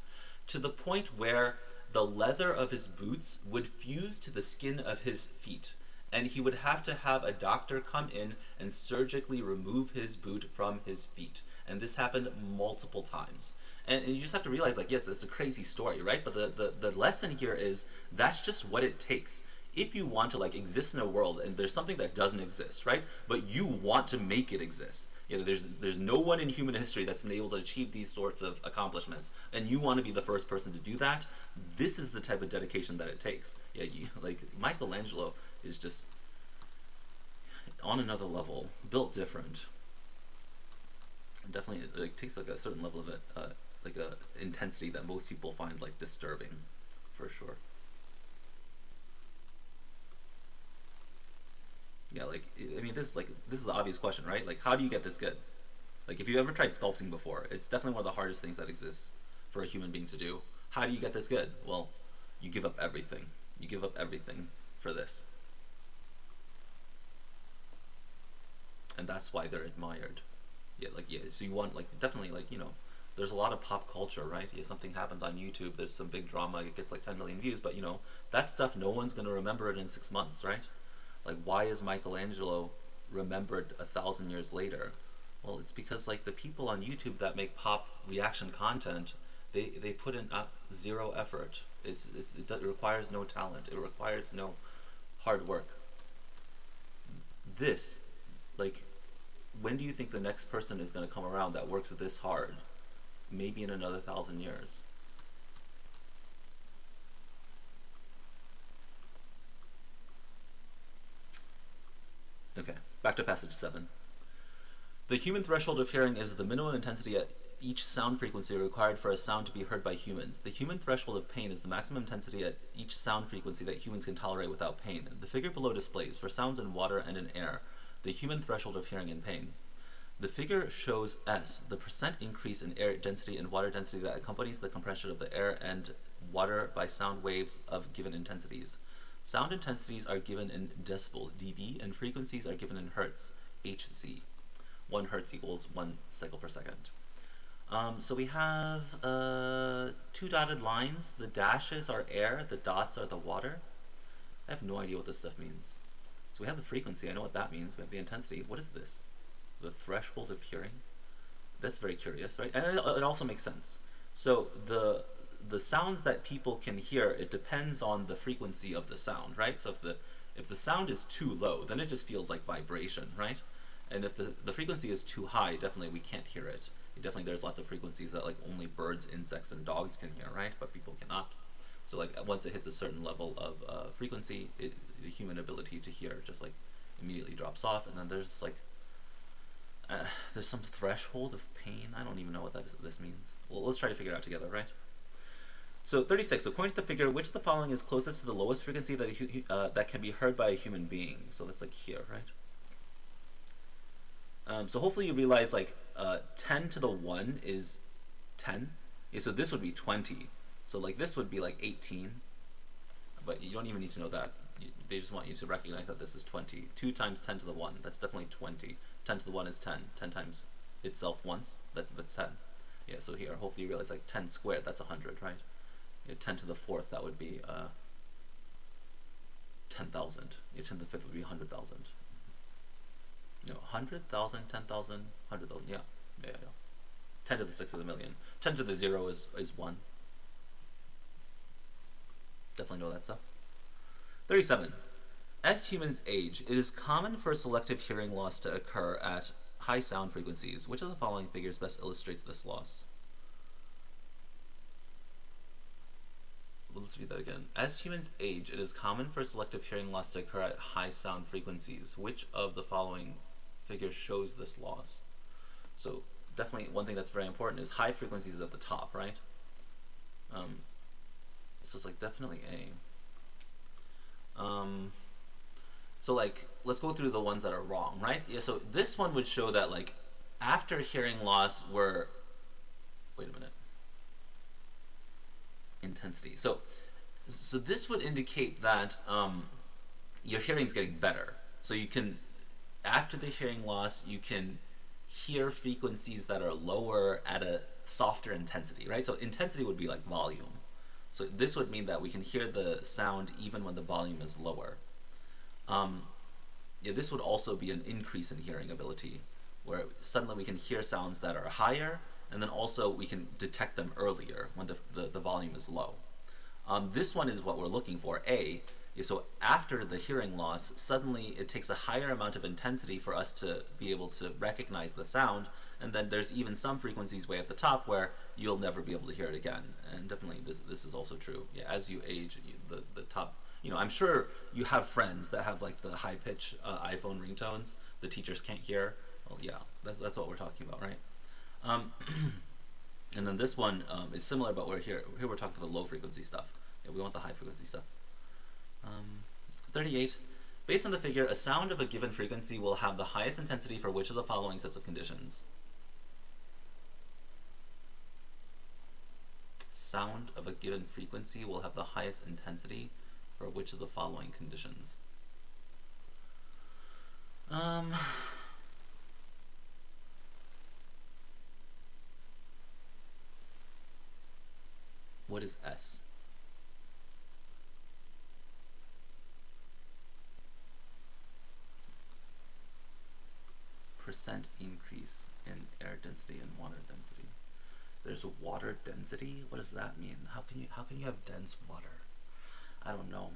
S1: to the point where the leather of his boots would fuse to the skin of his feet, and he would have to have a doctor come in and surgically remove his boot from his feet. And this happened multiple times. And you just have to realize, like, yes, it's a crazy story, right? But the lesson here is that's just what it takes. If you want to, like, exist in a world and there's something that doesn't exist, right? But you want to make it exist. There's no one in human history that's been able to achieve these sorts of accomplishments, and you want to be the first person to do that. This is the type of dedication that it takes. Like Michelangelo is just on another level, built different. Definitely, it takes like a certain level of it, like a intensity that most people find like disturbing, for sure. Yeah, like, I mean, this is the obvious question, right? Like, how do you get this good? Like, if you've ever tried sculpting before, it's definitely one of the hardest things that exists for a human being to do. How do you get this good? Well, you give up everything. You give up everything for this. And that's why they're admired. So you want, like, definitely, like, there's a lot of pop culture, right? Something happens on YouTube, there's some big drama, it gets like 10 million views, but, that stuff, no one's going to remember it in 6 months, right? Like, why is Michelangelo remembered 1,000 years later? Well, it's because, like, the people on YouTube that make pop reaction content, they put in zero effort. It requires no talent. It requires no hard work. This, like, when do you think the next person is going to come around that works this hard? Maybe in another 1,000 years. Okay, back to passage 7. The human threshold of hearing is the minimum intensity at each sound frequency required for a sound to be heard by humans. The human threshold of pain is the maximum intensity at each sound frequency that humans can tolerate without pain. The figure below displays, for sounds in water and in air, the human threshold of hearing and pain. The figure shows S, the percent increase in air density and water density that accompanies the compression of the air and water by sound waves of given intensities. Sound intensities are given in decibels, dB, and frequencies are given in hertz, Hz. 1 hertz equals 1 cycle per second. So we have 2 dotted lines. The dashes are air, the dots are the water. I have no idea what this stuff means. So we have the frequency. I know what that means. We have the intensity. What is this? The threshold of hearing. That's very curious, right? And it also makes sense. So the sounds that people can hear, it depends on the frequency of the sound, right? So if the sound is too low, then it just feels like vibration, right? And if the frequency is too high, definitely we can't hear it. Definitely there's lots of frequencies that like only birds, insects, and dogs can hear, right? But people cannot. So like once it hits a certain level of frequency, the human ability to hear just like immediately drops off. And then there's like there's some threshold of pain. I don't even know what this means. Well, let's try to figure it out together, right? So 36. According to the figure, which of the following is closest to the lowest frequency that can be heard by a human being? So that's like here, right? So hopefully you realize like 10 to the 1 is 10. Yeah, so this would be 20. So like this would be like 18. But you don't even need to know that. They just want you to recognize that this is 20. 2 times 10 to the 1, that's definitely 20. 10 to the 1 is 10. 10 times itself once, that's 10. Yeah, so here, hopefully you realize like 10 squared, that's 100, right? 10 to the 4th, that would be 10,000. 10 to the 5th would be 100,000. No, 100,000, 10,000, 100,000, yeah. 10 to the 6th is a million. 10 to the 0 is 1. Definitely know that stuff. 37. As humans age, it is common for selective hearing loss to occur at high sound frequencies. Which of the following figures best illustrates this loss? Let's read that again. As humans age, it is common for selective hearing loss to occur at high sound frequencies. Which of the following figures shows this loss? So definitely one thing that's very important is high frequencies at the top, right? So it's like definitely A. So like let's go through the ones that are wrong, right? Yeah, so this one would show that like after hearing loss we're wait a minute. Intensity. So this would indicate that your hearing's getting better. So you can, after the hearing loss, you can hear frequencies that are lower at a softer intensity, right? So intensity would be like volume. So this would mean that we can hear the sound even when the volume is lower. Yeah, this would also be an increase in hearing ability, where suddenly we can hear sounds that are higher, and then also we can detect them earlier when the volume is low. This one is what we're looking for, A. So after the hearing loss, suddenly it takes a higher amount of intensity for us to be able to recognize the sound, and then there's even some frequencies way at the top where you'll never be able to hear it again. And definitely this is also true. Yeah, as you age, the top, I'm sure you have friends that have like the high pitch iPhone ringtones the teachers can't hear. Well, yeah, that's what we're talking about, right? And then this one is similar, but here we're talking about the low frequency stuff. Yeah, we want the high frequency stuff. 38. Based on the figure, a sound of a given frequency will have the highest intensity for which of the following sets of conditions? Sound of a given frequency will have the highest intensity for which of the following conditions? What is S? Percent increase in air density and water density. There's water density? What does that mean? How can you have dense water? I don't know.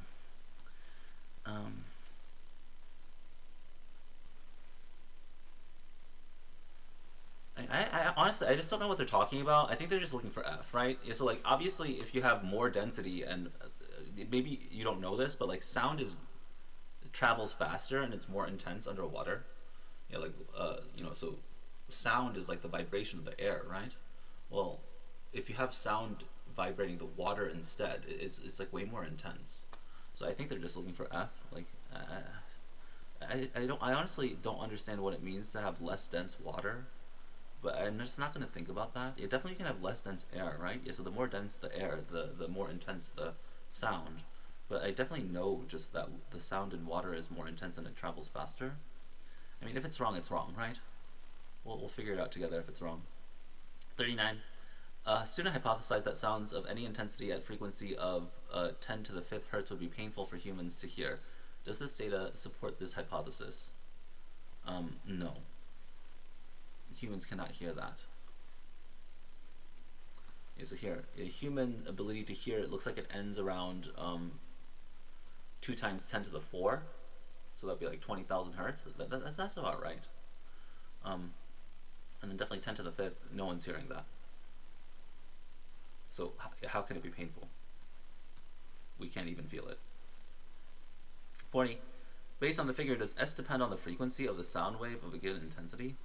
S1: I honestly, I just don't know what they're talking about. I think they're just looking for F, right? Yeah, so like obviously if you have more density, and maybe you don't know this, but like sound it travels faster and it's more intense underwater. Yeah, like so sound is like the vibration of the air, right? Well, if you have sound vibrating the water instead, it's like way more intense. So I think they're just looking for F. Like I honestly don't understand what it means to have less dense water, but I'm just not going to think about that. You definitely can have less dense air, right? Yeah, so the more dense the air, the more intense the sound. But I definitely know just that the sound in water is more intense and it travels faster. I mean, if it's wrong, it's wrong, right? We'll figure it out together if it's wrong. 39. A student hypothesized that sounds of any intensity at frequency of 10 to the 5th hertz would be painful for humans to hear. Does this data support this hypothesis? No. Humans cannot hear that. Okay, so here, a human ability to hear, it looks like it ends around 2 times 10 to the 4. So that'd be like 20,000 hertz. That's about right. And then definitely 10 to the 5th, no one's hearing that. So how can it be painful? We can't even feel it. 40. Based on the figure, does S depend on the frequency of the sound wave of a given intensity?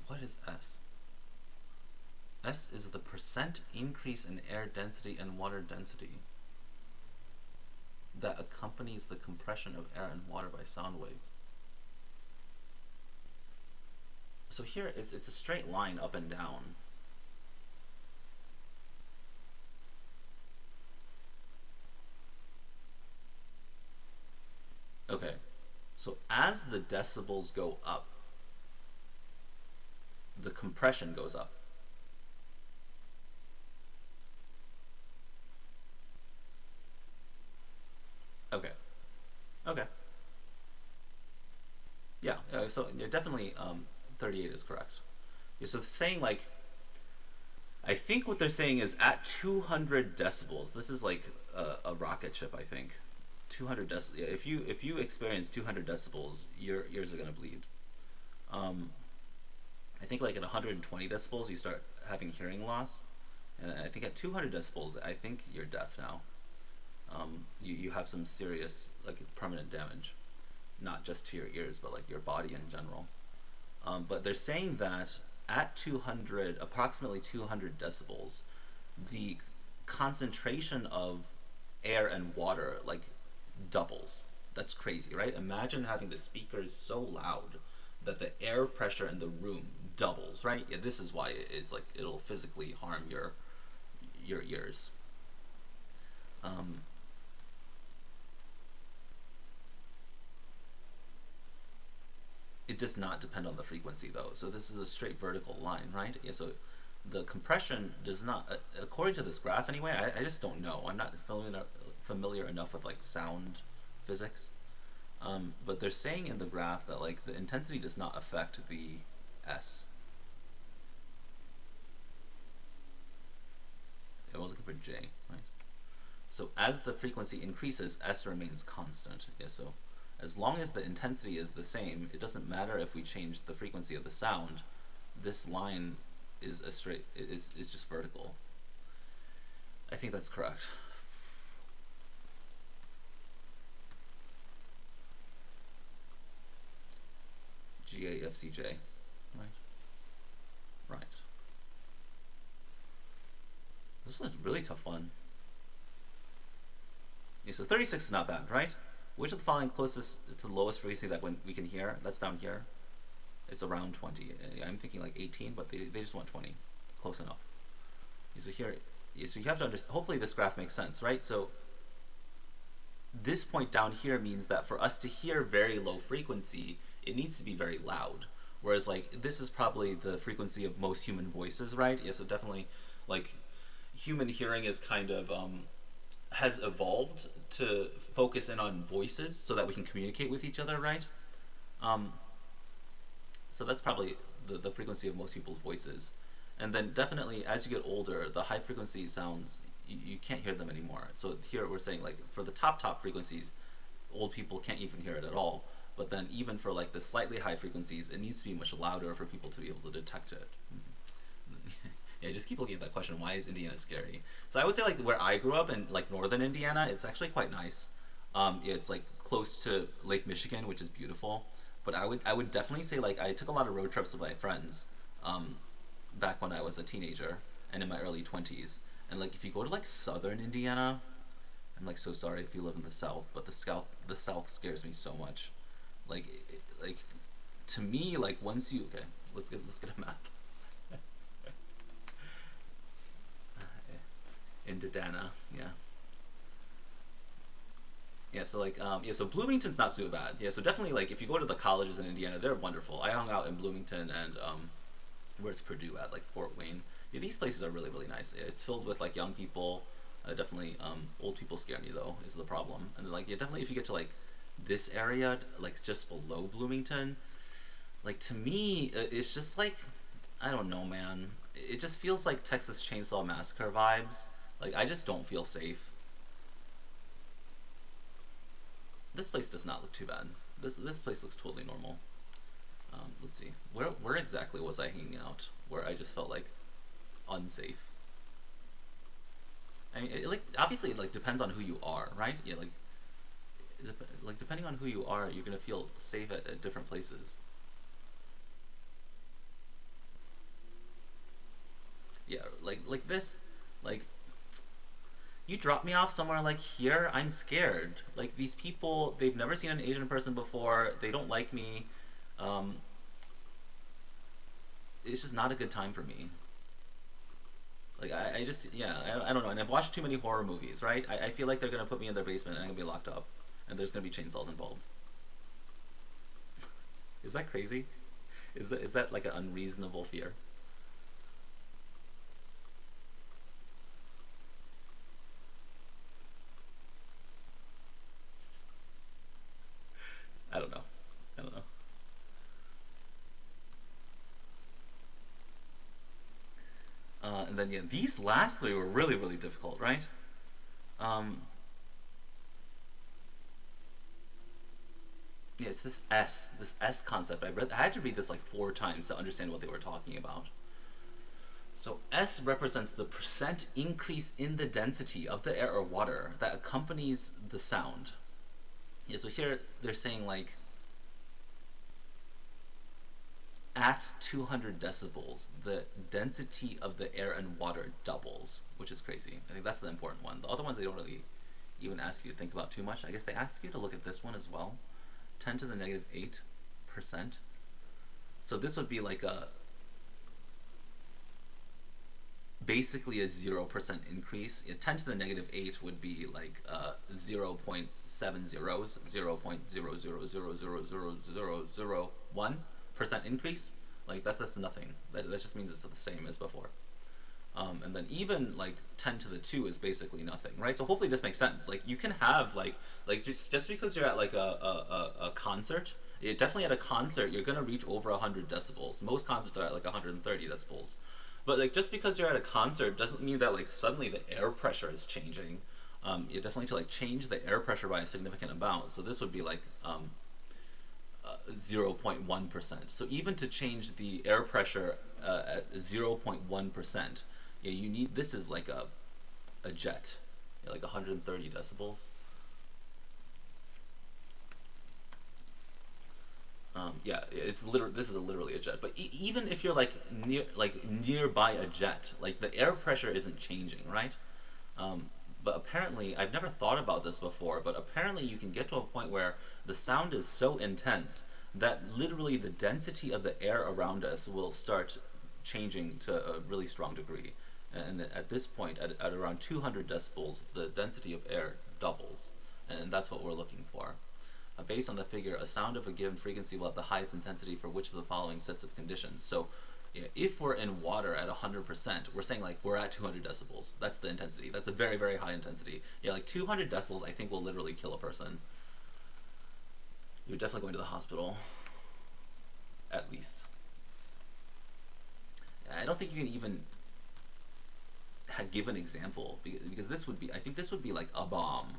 S1: What is S? S is the percent increase in air density and water density that accompanies the compression of air and water by sound waves. So here it's a straight line up and down. Okay, so as the decibels go up, the compression goes up. Okay. Okay. Yeah. So yeah, definitely, 38 is correct. Yeah, so saying like, I think what they're saying is at 200 decibels. This is like a rocket ship, I think. 200 decibels. Yeah, if you experience 200 decibels, your ears are gonna bleed. I think like at 120 decibels, you start having hearing loss, and I think at 200 decibels, I think you're deaf now. You have some serious, like, permanent damage, not just to your ears, but like your body in general. But they're saying that at 200, approximately 200 decibels, the concentration of air and water like doubles. That's crazy, right? Imagine having the speakers so loud that the air pressure in the room doubles, right? Yeah, this is why it's like it'll physically harm your ears. It does not depend on the frequency though. So this is a straight vertical line, right? Yeah, so the compression does not, according to this graph anyway, I just don't know. I'm not familiar enough with like sound physics. But they're saying in the graph that like the intensity does not affect the S. Yeah, we're looking for J, right? So as the frequency increases, S remains constant. Yeah, so as long as the intensity is the same, it doesn't matter if we change the frequency of the sound. This line is a straight, is just vertical. I think that's correct. GAFCJ, right? Right. This was a really tough one. Yeah, so 36 is not bad, right? Which of the following closest to the lowest frequency that when we can hear? That's down here. It's around 20. I'm thinking like 18, but they just want 20. Close enough. So here, so you have to understand, hopefully this graph makes sense, right? So this point down here means that for us to hear very low frequency, it needs to be very loud. Whereas like this is probably the frequency of most human voices, right? Yeah, so definitely like human hearing is kind of has evolved to focus in on voices so that we can communicate with each other, right? So that's probably the frequency of most people's voices. And then definitely as you get older, the high frequency sounds, you can't hear them anymore. So here we're saying like for the top frequencies, old people can't even hear it at all. But then even for like the slightly high frequencies, it needs to be much louder for people to be able to detect it. Yeah, just keep looking at that question. Why is Indiana scary? So I would say like where I grew up in like northern Indiana, it's actually quite nice. It's like close to Lake Michigan, which is beautiful. But I would definitely say like I took a lot of road trips with my friends back when I was a teenager and in my early 20s. And like if you go to like southern Indiana, I'm like so sorry if you live in the south, but the south scares me so much. Like to me, like once you let's get a map. Into Dana, yeah. Yeah, so like yeah, so Bloomington's not so bad. Yeah, so definitely like if you go to the colleges in Indiana, they're wonderful. I hung out in Bloomington and where's Purdue at, like Fort Wayne. Yeah, these places are really really nice. It's filled with like young people. Definitely old people scare me though is the problem. And then, like yeah, definitely if you get to like this area, like just below Bloomington, like to me it's just like I don't know, man. It just feels like Texas Chainsaw Massacre vibes. Like I just don't feel safe. This place does not look too bad. This place looks totally normal. Let's see. Where exactly was I hanging out? Where I just felt like unsafe. I mean, like obviously, it like depends on who you are, right? Yeah, like depending on who you are, you're gonna feel safe at different places. Yeah, like this, like you drop me off somewhere like here, I'm scared. Like these people, they've never seen an Asian person before. They don't like me. Um, it's just not a good time for me. Like I just yeah I don't know. And I've watched too many horror movies, right? I feel like they're gonna put me in their basement and I'm gonna be locked up, and there's gonna be chainsaws involved. Is that crazy? Is that like an unreasonable fear? I don't know. I don't know. And then yeah, these last three were really really difficult, right? Um, yeah, it's this S concept. I had to read this like four times to understand what they were talking about. So S represents the percent increase in the density of the air or water that accompanies the sound. Yeah, so here they're saying like at 200 decibels, the density of the air and water doubles, which is crazy. I think that's the important one. The other ones they don't really even ask you to think about too much. I guess they ask you to look at this one as well. 10 to the negative 8%. So this would be like a basically a 0% increase. 10 to the negative 8 would be like 0.7 zeros, 0.0000001% increase. Like that's nothing. That just means it's the same as before. And then even like 10 to the 2 is basically nothing, right? So hopefully this makes sense. Like you can have like just because you're at like a concert, definitely at a concert you're gonna reach over 100 decibels. Most concerts are at like 130 decibels. But like just because you're at a concert doesn't mean that like suddenly the air pressure is changing. You definitely to like change the air pressure by a significant amount. So this would be like 0.1%. So even to change the air pressure at 0.1%, yeah, you need this is like a jet, yeah, like 130 decibels. Yeah, it's literally this is literally a jet. But even if you're like nearby a jet, like the air pressure isn't changing, right? But apparently, I've never thought about this before. But apparently, you can get to a point where the sound is so intense that literally the density of the air around us will start changing to a really strong degree. And at this point, at around 200 decibels, the density of air doubles, and that's what we're looking for. Based on the figure, a sound of a given frequency will have the highest intensity for which of the following sets of conditions. So, yeah, if we're in water at 100%, we're saying like we're at 200 decibels. That's the intensity. That's a very, very high intensity. Yeah, like 200 decibels, I think will literally kill a person. You're definitely going to the hospital, at least. I don't think you can even give an example because this would be, I think this would be like a bomb.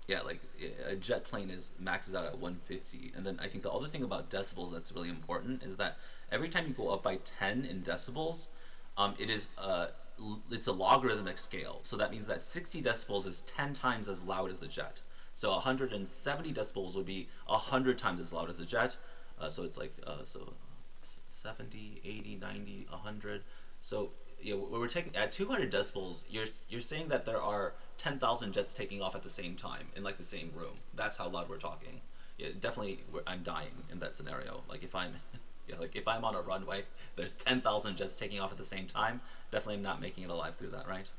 S1: Yeah, like a jet plane is maxes out at 150, and then I think the other thing about decibels that's really important is that every time you go up by 10 in decibels, it's a logarithmic scale. So that means that 60 decibels is 10 times as loud as a jet. So 170 decibels would be 100 times as loud as a jet. So it's like 70, 80, 90, 100. So yeah, we're taking at 200 decibels. You're saying that there are 10,000 jets taking off at the same time in like the same room. That's how loud we're talking. Yeah, definitely, I'm dying in that scenario. Like if I'm Yeah, like if I'm on a runway, there's 10,000 jets taking off at the same time. Definitely, I'm not making it alive through that, right?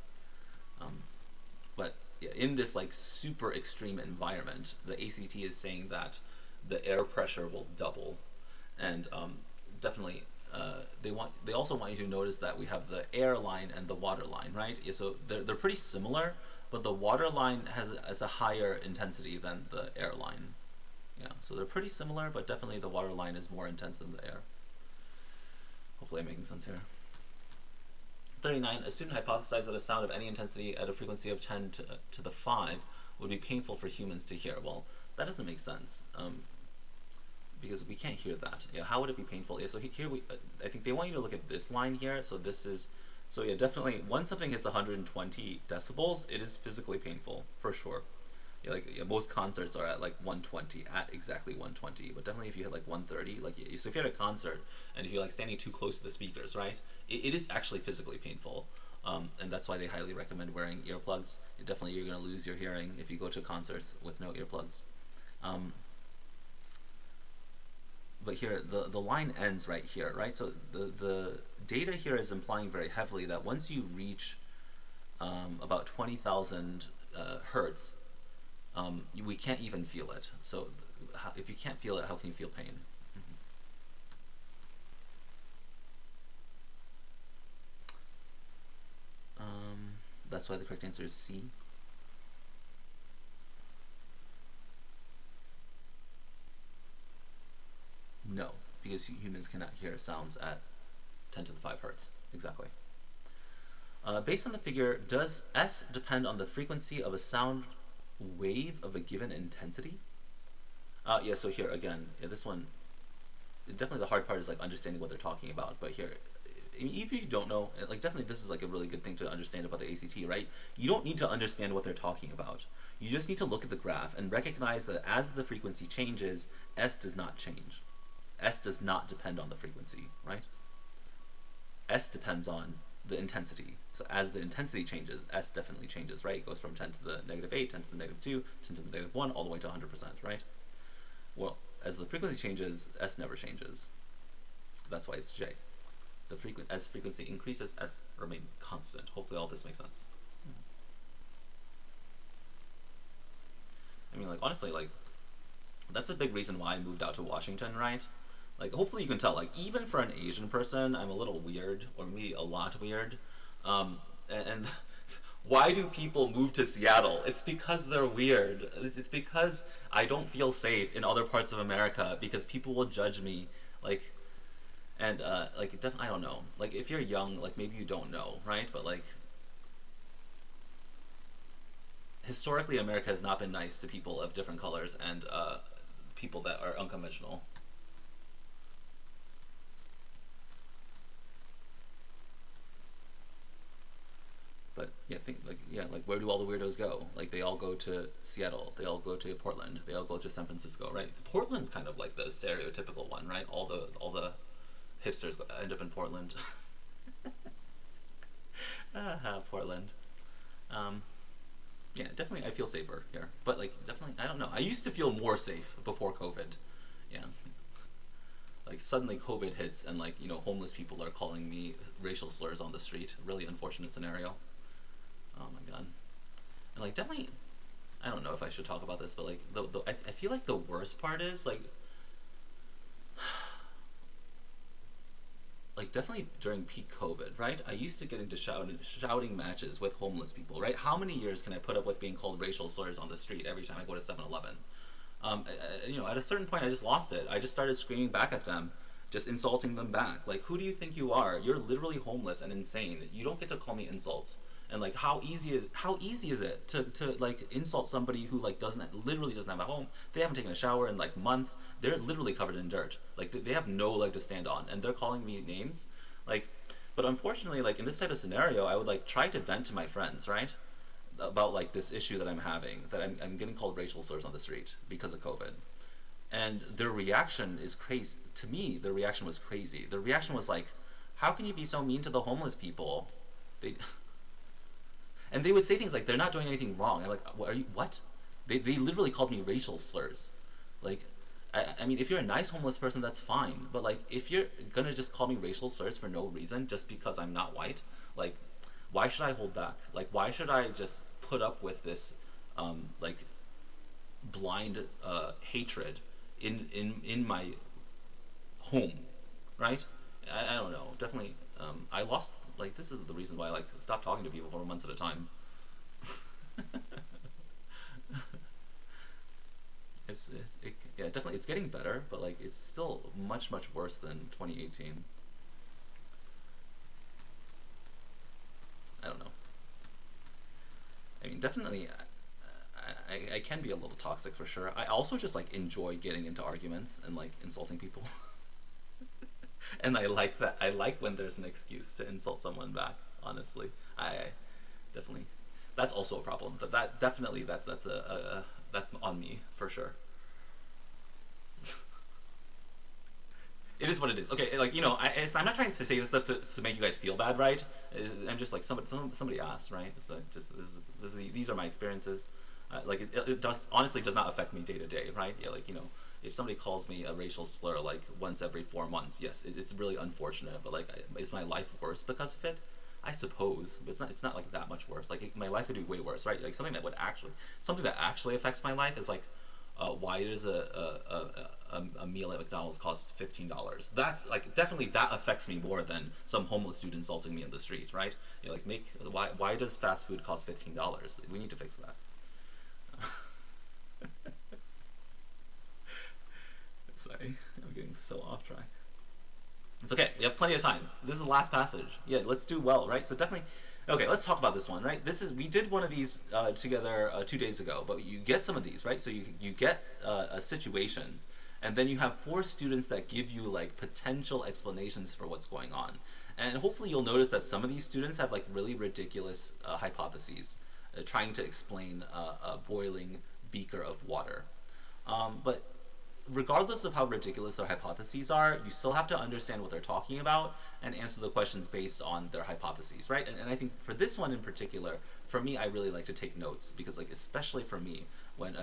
S1: But yeah, in this like super extreme environment, the ACT is saying that the air pressure will double, and definitely they also want you to notice that we have the air line and the water line, right? Yeah, so they're pretty similar, but the water line has a higher intensity than the air line. Yeah, so they're pretty similar, but definitely the water line is more intense than the air. Hopefully, I'm making sense here. 39. A student hypothesized that a sound of any intensity at a frequency of 10 to the 5 would be painful for humans to hear. Well, that doesn't make sense. Because we can't hear that. Yeah, how would it be painful? Yeah, so here I think they want you to look at this line here. So this is, so yeah, definitely once something hits 120 decibels, it is physically painful for sure. Yeah, like yeah, most concerts are at like 120, at exactly 120. But definitely if you hit like 130, like yeah, so if you're at a concert and if you're like standing too close to the speakers, right, it is actually physically painful. And that's why they highly recommend wearing earplugs. Definitely you're going to lose your hearing if you go to concerts with no earplugs. But here the line ends right here, right? So the data here is implying very heavily that once you reach about 20,000 hertz, we can't even feel it. So if you can't feel it, how can you feel pain? That's why the correct answer is C. No, because humans cannot hear sounds at 10 to the 5 hertz. Exactly. Based on the figure, does S depend on the frequency of a sound wave of a given intensity? Yeah, so here again, yeah, this one, definitely the hard part is like understanding what they're talking about. But here, I mean, even if you don't know, like definitely this is like a really good thing to understand about the ACT, right? You don't need to understand what they're talking about. You just need to look at the graph and recognize that as the frequency changes, S does not change. S does not depend on the frequency, right? S depends on the intensity. So as the intensity changes, S definitely changes, right? It goes from 10 to the negative 8, 10 to the negative 2, 10 to the negative 1, all the way to 100%, right? Well, as the frequency changes, S never changes. That's why it's J. As frequency increases, S remains constant. Hopefully all this makes sense. I mean, like, honestly, like, that's a big reason why I moved out to Washington, right? Like, hopefully you can tell, like, even for an Asian person, I'm a little weird, or maybe a lot weird. And why do people move to Seattle? It's because they're weird. It's because I don't feel safe in other parts of America because people will judge me, like, and like, I don't know. Like, if you're young, like, maybe you don't know, right? But like, historically, America has not been nice to people of different colors and people that are unconventional. But yeah, like where do all the weirdos go? Like they all go to Seattle, they all go to Portland, they all go to San Francisco, right? Portland's kind of like the stereotypical one, right? All the hipsters end up in Portland. Portland. Yeah, definitely I feel safer here, but like definitely I don't know. I used to feel more safe before COVID. Yeah. Like suddenly COVID hits and like, homeless people are calling me racial slurs on the street. Really unfortunate scenario. Oh my god. And like definitely, I don't know if I should talk about this, but like I feel like the worst part is like definitely during peak COVID, right? I used to get into shouting matches with homeless people, right? How many years can I put up with being called racial slurs on the street every time I go to 7-Eleven? At a certain point, I just lost it. I just started screaming back at them, just insulting them back. Like, who do you think you are? You're literally homeless and insane. You don't get to call me insults. And like, how easy is it to like insult somebody who like literally doesn't have a home? They haven't taken a shower in like months. They're literally covered in dirt. Like they have no leg to stand on, and they're calling me names. Like, but unfortunately, like in this type of scenario, I would like try to vent to my friends, right? About like this issue that I'm having, that I'm getting called racial slurs on the street because of COVID. And their reaction is crazy. To me, their reaction was crazy. Their reaction was like, how can you be so mean to the homeless people? And they would say things like, they're not doing anything wrong. I'm like, what? They literally called me racial slurs. Like, I mean, if you're a nice homeless person, that's fine. But like, if you're gonna just call me racial slurs for no reason, just because I'm not white, like, why should I hold back? Like, why should I just put up with this, like, blind hatred in my home, right? I don't know. Definitely, I lost. Like, this is the reason why I like stopped talking to people for months at a time. Yeah, definitely it's getting better, but like it's still much worse than 2018. I don't know. I mean, definitely, I can be a little toxic for sure. I also just like enjoy getting into arguments and like insulting people, and I like that. I like when there's an excuse to insult someone back. Honestly, I definitely, that's also a problem. But that definitely that's on me for sure. It is what it is. Okay, like, I'm not trying to say this stuff to make you guys feel bad, right? I'm just like somebody asked, right? So just these are my experiences. Like it does honestly does not affect me day to day, right? Yeah, like if somebody calls me a racial slur like once every 4 months, yes, it's really unfortunate. But like, is my life worse because of it? I suppose, but it's not like that much worse. Like my life would be way worse, right? Like something that actually affects my life is like, why does a meal at McDonald's cost $15? That's like definitely that affects me more than some homeless dude insulting me in the street, right? Like why does fast food cost $15? We need to fix that. Sorry, I'm getting so off track. It's okay. We have plenty of time. This is the last passage. Yeah, let's do well, right? So definitely. Okay, let's talk about this one, right? We did one of these together 2 days ago, but you get some of these, right? So you get a situation, and then you have 4 students that give you like potential explanations for what's going on, and hopefully you'll notice that some of these students have like really ridiculous hypotheses, trying to explain a boiling beaker of water, but regardless of how ridiculous their hypotheses are, you still have to understand what they're talking about and answer the questions based on their hypotheses, right? And I think for this one in particular, for me, I really like to take notes because, like, especially for me, when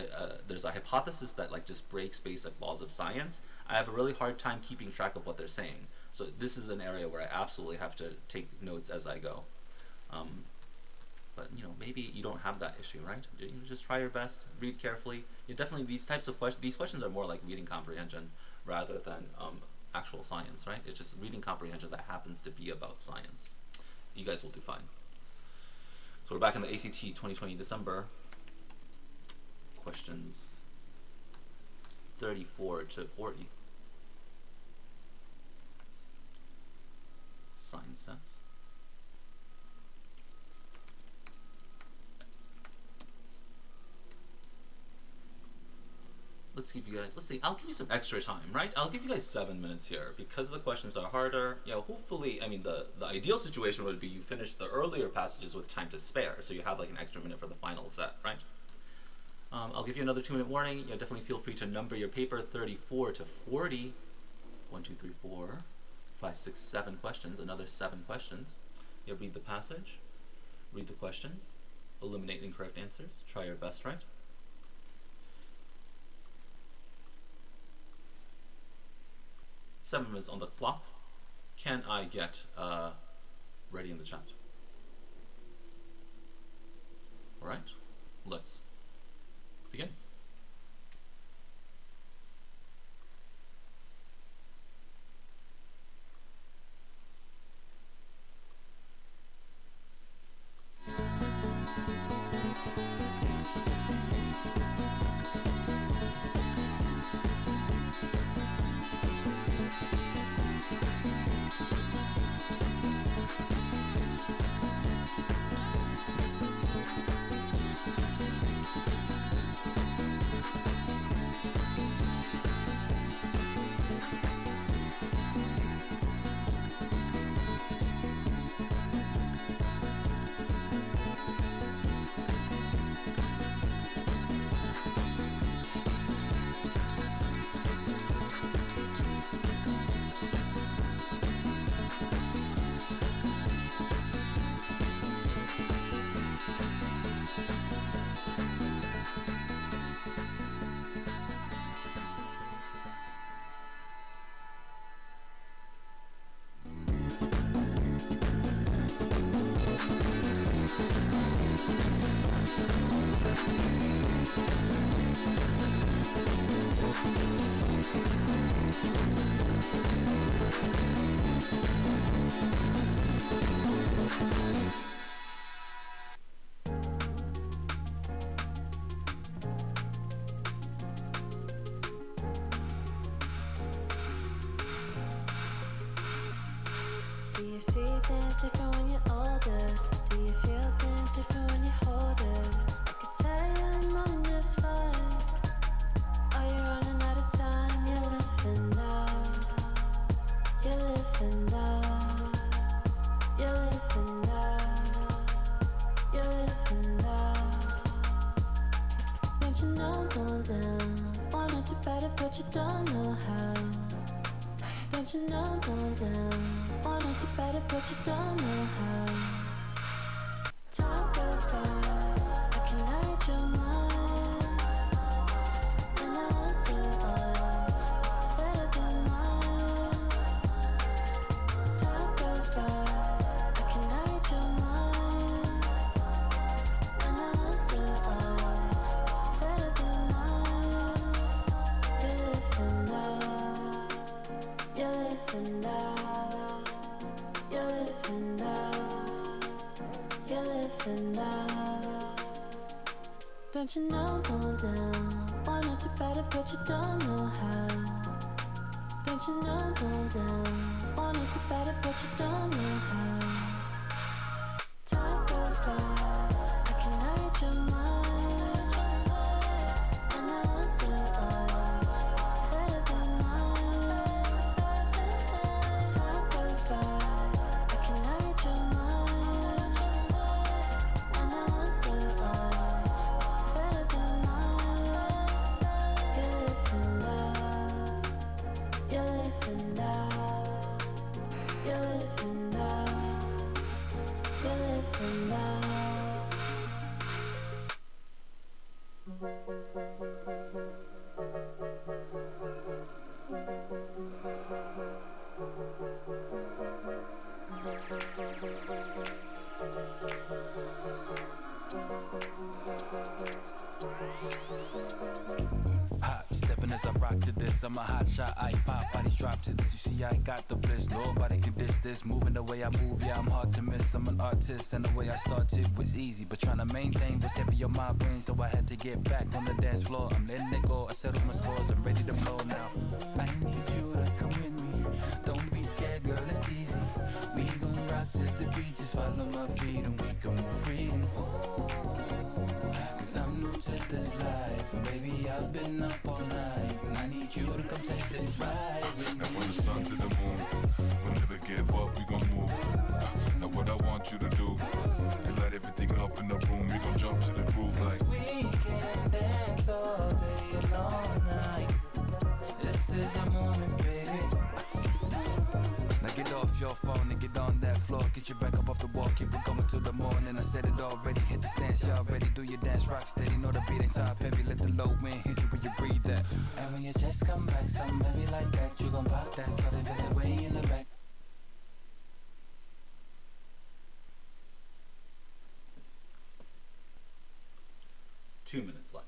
S1: there's a hypothesis that like just breaks basic laws of science, I have a really hard time keeping track of what they're saying. So this is an area where I absolutely have to take notes as I go. But maybe you don't have that issue, right? You just try your best, read carefully. You definitely these types of questions. These questions are more like reading comprehension rather than actual science, right? It's just reading comprehension that happens to be about science. You guys will do fine. So we're back in the ACT 2020 December. Questions 34 to 40. Science sets. Let's see, I'll give you some extra time, right? I'll give you guys 7 minutes here because the questions are harder. Hopefully, I mean, the ideal situation would be you finish the earlier passages with time to spare, so you have like an extra minute for the final set, right? I'll give you another 2-minute warning. Definitely feel free to number your paper 34 to 40. 1, 2, 3, 4, 5, 6, 7 questions, another 7 questions. Read the passage, read the questions, eliminate incorrect answers, try your best, right? 7 minutes on the clock. Can I get ready in the chat? Alright, let's begin.
S3: different when you're older? Do you feel things different when you hold her? I could tell you I'm on your side. Are you running out of time? You're living now. You're living now. You're living now. You're living now. Don't you know more now? Wanna do better, but you don't know how. Don't you know more now? Wanna do better, but you don't know how. Time goes by, I can read your mind, and I wonder what's better than mine. Time goes by, I can read your mind, and I wonder what's better than mine. You're living now. You're living now. You're living now. You're living now. Don't you know more now? Wanna do better, but you don't know how. Don't you know more now? Wanna do better, but you don't know how. Time goes by, I can read your mind, and I wonder what's better than mine. Time goes by, I can read your mind, and I wonder what's better than mine. You're living now. You're living now. You're living now. You're living now.
S4: Hot, stepping as I rock to this. I'm a hot shot, I pop, bodies drop to this. You see, I got the bliss. Nobody can diss this. Moving the way I move, yeah, I'm hard to miss. I'm an artist, and the way I started was easy. But trying to maintain was heavy on my brain, so I had to get back on the dance floor. I'm letting it go, I settled my scores, I'm ready to blow now. I need you to come with me. Don't be scared, girl, it's easy. We gon' rock to the beat, just follow my feet, and we can move freely. Cause I'm new to this life, and baby, I've been up all night, and I need you to come take this ride with me.
S5: And from the sun to the moon, we'll never give up, we gon' move. Now what I want you to do is light everything up in the room. We gon' jump to the groove like
S4: we can dance all day and all night. This is a moment, baby. Now get off your phone and get on that floor. Get your back up off the wall, keep it going till the morning. I said it already, hit the stance, y'all ready? Do your dance, rock steady. Know the beat ain't top heavy, let the low wind hit you when you breathe that. And when your chest come back, something heavy like that, you gon' pop that, so they feel it way in the back.
S1: Two minutes left.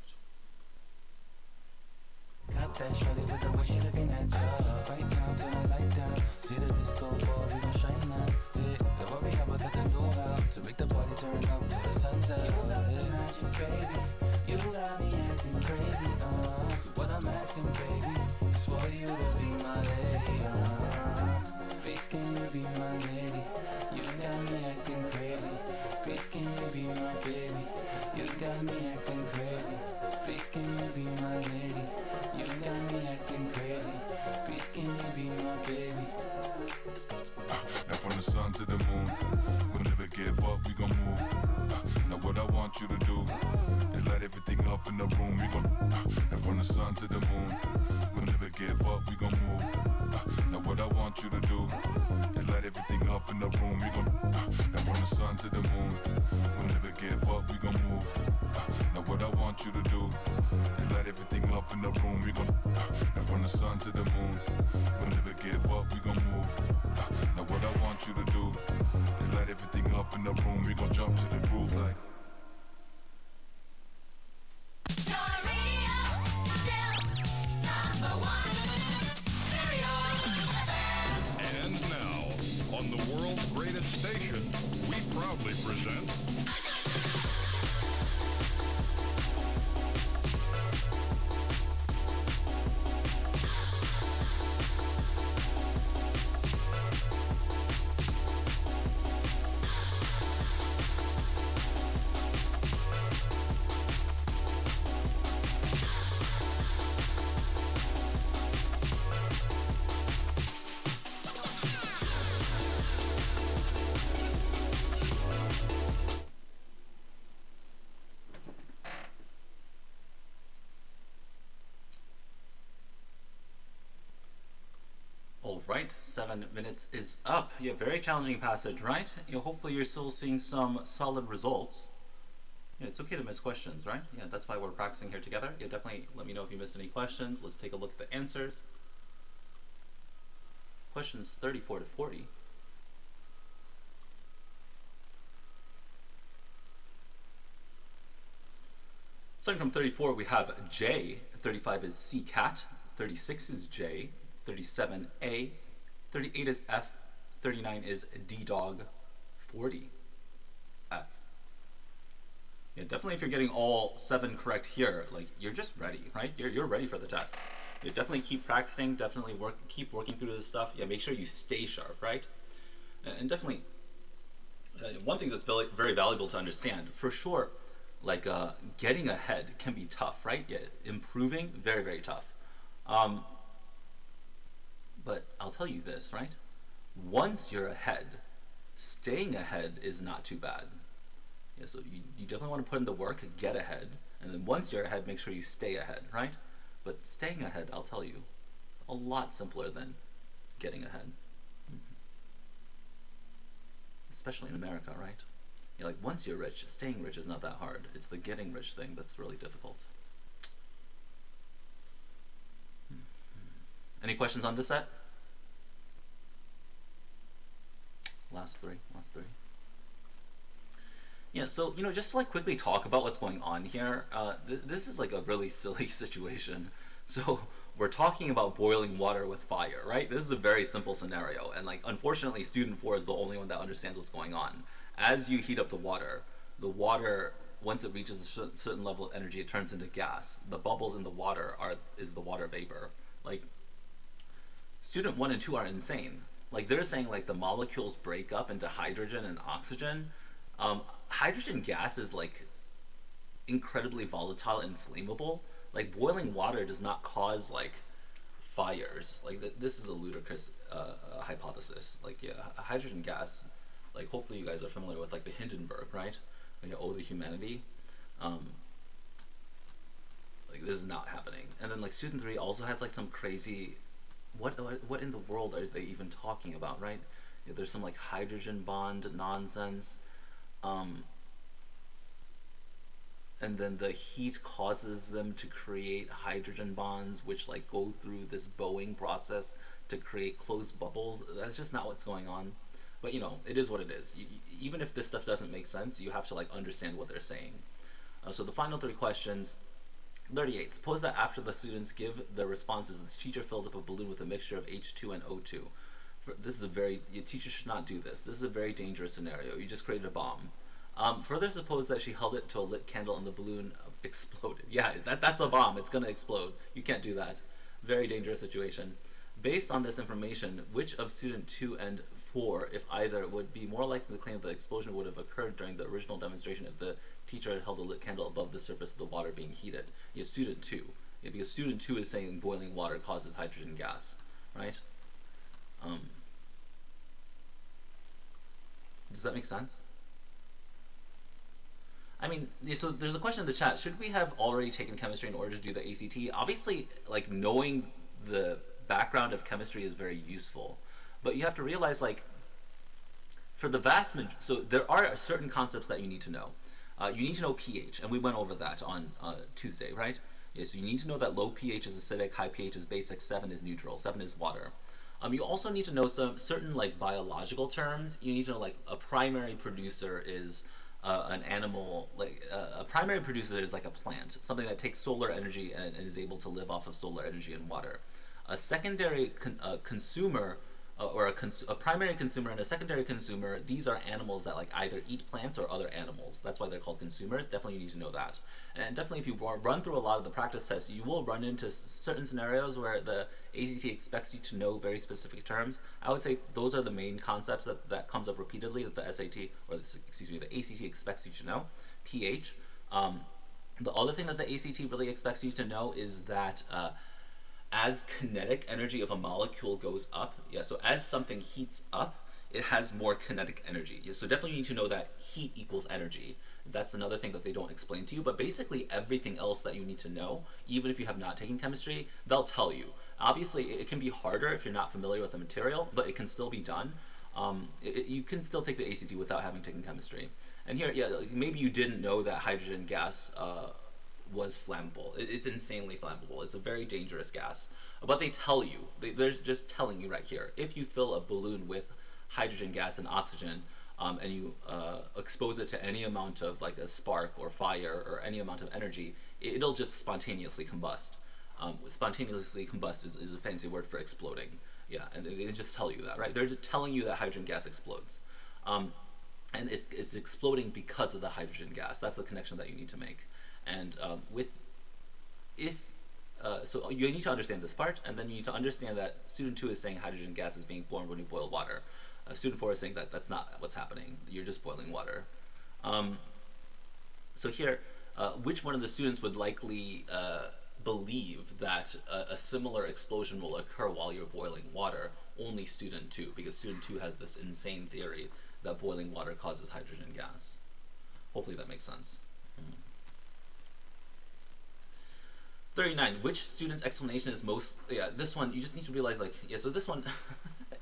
S4: Got that shawty with the way she looking at ya. Right now, turn the light down. See the disco ball, we gon' shine now. Yeah, the worry how I got the know-how to make the party turn up till the sun's out. You got the magic, baby. You got me acting crazy. So what I'm asking, baby, is for you to be my lady. Please, can you be my lady? You got me acting crazy. Please, can you be my baby? You got me acting crazy. Please, can you be my lady? You got me acting crazy. Please, can you be my baby?
S5: and from the sun to the moon, we'll never give up, we gon' move. Now what I want you to do is light everything up in the room. We gon' and from the sun to the moon, we'll never give up, we gon' move. Now what I want you to do is light everything up in the room. We gon' and from the sun to the moon, we'll never give up, we gon' move. Now what I want you to do is light everything up in the room. We gon' and from the sun to the moon, we'll never give up, we gon' move. Now what I want you to do is light everything up in the room. We gon' jump to the groove like
S6: And now, on the world's greatest station, we proudly present
S1: right, 7 minutes is up. Yeah, very challenging passage, right? Hopefully you're still seeing some solid results. Yeah, it's okay to miss questions, right? Yeah, that's why we're practicing here together. Yeah, definitely let me know if you missed any questions. Let's take a look at the answers. Questions 34 to 40. Starting from 34, we have J. 35 is C cat. 36 is J. 37 A. 38 is F. 39 is D dog. 40 F. Yeah, definitely if you're getting all 7 correct here, like you're just ready, right? You're ready for the test. You definitely keep practicing, definitely keep working through this stuff. Yeah, make sure you stay sharp, right? And definitely, one thing that's very, very valuable to understand, for sure, like getting ahead can be tough, right? Yeah, improving, very, very tough. But I'll tell you this, right? Once you're ahead, staying ahead is not too bad. Yeah, so you definitely want to put in the work, get ahead, and then once you're ahead, make sure you stay ahead, right? But staying ahead, I'll tell you, a lot simpler than getting ahead. Especially in America, right? Yeah, like once you're rich, staying rich is not that hard. It's the getting rich thing that's really difficult. Any questions on this set? Last three. Yeah, so, just to like quickly talk about what's going on here, this is like a really silly situation. So we're talking about boiling water with fire, right? This is a very simple scenario, and like unfortunately student 4 is the only one that understands what's going on. As you heat up the water, once it reaches a certain level of energy, it turns into gas. The bubbles in the water is the water vapor. Like, student 1 and 2 are insane. Like, they're saying like the molecules break up into hydrogen and oxygen. Hydrogen gas is like incredibly volatile and flammable. Like, boiling water does not cause like fires. Like, this is a ludicrous hypothesis. Like, yeah, hydrogen gas, like hopefully you guys are familiar with like the Hindenburg, right? Like, Ode to Humanity. Like, this is not happening. And then like student 3 also has like some crazy, what in the world are they even talking about, right? Yeah, there's some like hydrogen bond nonsense. And then the heat causes them to create hydrogen bonds, which like go through this Boeing process to create closed bubbles. That's just not what's going on. But it is what it is. Even if this stuff doesn't make sense, you have to like understand what they're saying. So the final 3 questions. 38. Suppose that after the students give their responses, the teacher filled up a balloon with a mixture of H2 and O2. Your teacher should not do this. This is a very dangerous scenario. You just created a bomb. Further, suppose that she held it to a lit candle and the balloon exploded. Yeah, that's a bomb. It's going to explode. You can't do that. Very dangerous situation. Based on this information, which of student 2 and 4, if either, would be more likely to claim that the explosion would have occurred during the original demonstration if the teacher had held a lit candle above the surface of the water being heated? Yeah, student 2. Yeah, because student 2 is saying boiling water causes hydrogen gas, right? Does that make sense? I mean, so there's a question in the chat. Should we have already taken chemistry in order to do the ACT? Obviously, like, knowing the background of chemistry is very useful. But you have to realize, like, for the vast majority, so there are certain concepts that you need to know. You need to know pH, and we went over that on Tuesday, right? Yeah, so you need to know that low pH is acidic, high pH is basic, 7 is neutral, 7 is water. You also need to know some certain, like, biological terms. You need to know, like, a primary producer is an animal, like a primary producer is like a plant, something that takes solar energy and is able to live off of solar energy and water. A secondary consumer, or a primary consumer and a secondary consumer, these are animals that like either eat plants or other animals. That's why they're called consumers. Definitely you need to know that. And definitely if you run through a lot of the practice tests, you will run into certain scenarios where the ACT expects you to know very specific terms. I would say those are the main concepts that comes up repeatedly that the SAT, or the ACT expects you to know. pH. The other thing that the ACT really expects you to know is that as kinetic energy of a molecule goes up, so as something heats up, it has more kinetic energy. So definitely you need to know that heat equals energy. That's another thing that they don't explain to you. But basically everything else that you need to know, even if you have not taken chemistry, they'll tell you. Obviously, it can be harder if you're not familiar with the material, but it can still be done. You can still take the ACT without having taken chemistry. And here, yeah, like maybe you didn't know that hydrogen gas was flammable. It's insanely flammable. It's a very dangerous gas. But they tell you, they're just telling you right here, if you fill a balloon with hydrogen gas and oxygen, and you expose it to any amount of like a spark or fire or any amount of energy, it'll just spontaneously combust. Spontaneously combust is a fancy word for exploding. Yeah, and they just tell you that, right? They're just telling you that hydrogen gas explodes. And it's exploding because of the hydrogen gas. That's the connection that you need to make. And so you need to understand this part, and then you need to understand that student 2 is saying hydrogen gas is being formed when you boil water. Student 4 is saying that that's not what's happening. You're just boiling water. So here, which one of the students would likely believe that a similar explosion will occur while you're boiling water? Only student 2, because student 2 has this insane theory that boiling water causes hydrogen gas. Hopefully that makes sense. 39, which student's explanation is most, yeah, this one, you just need to realize, like, yeah, so this one,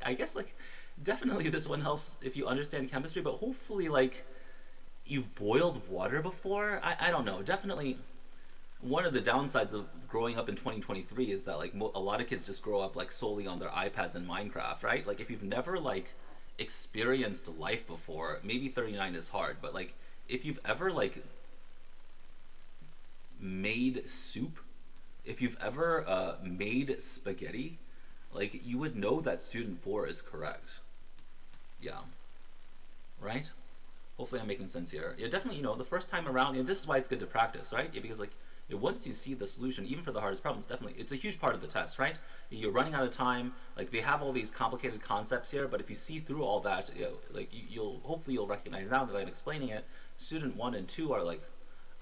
S1: I guess, like, definitely this one helps if you understand chemistry, but hopefully, like, you've boiled water before? I don't know, definitely, one of the downsides of growing up in 2023 is that, like, a lot of kids just grow up, like, solely on their iPads and Minecraft, right? Like, if you've never, like, experienced life before, maybe 39 is hard, but, like, if you've ever, like, made soup, if you've ever made spaghetti, like, you would know that student 4 is correct. Yeah. Right? Hopefully I'm making sense here. Yeah, definitely, you know, the first time around, and this is why it's good to practice, right? Yeah, because, like, once you see the solution, even for the hardest problems, definitely, it's a huge part of the test, right? You're running out of time, like, they have all these complicated concepts here, but if you see through all that, you know, like, hopefully you'll recognize now that I'm explaining it, student 1 and 2 are, like,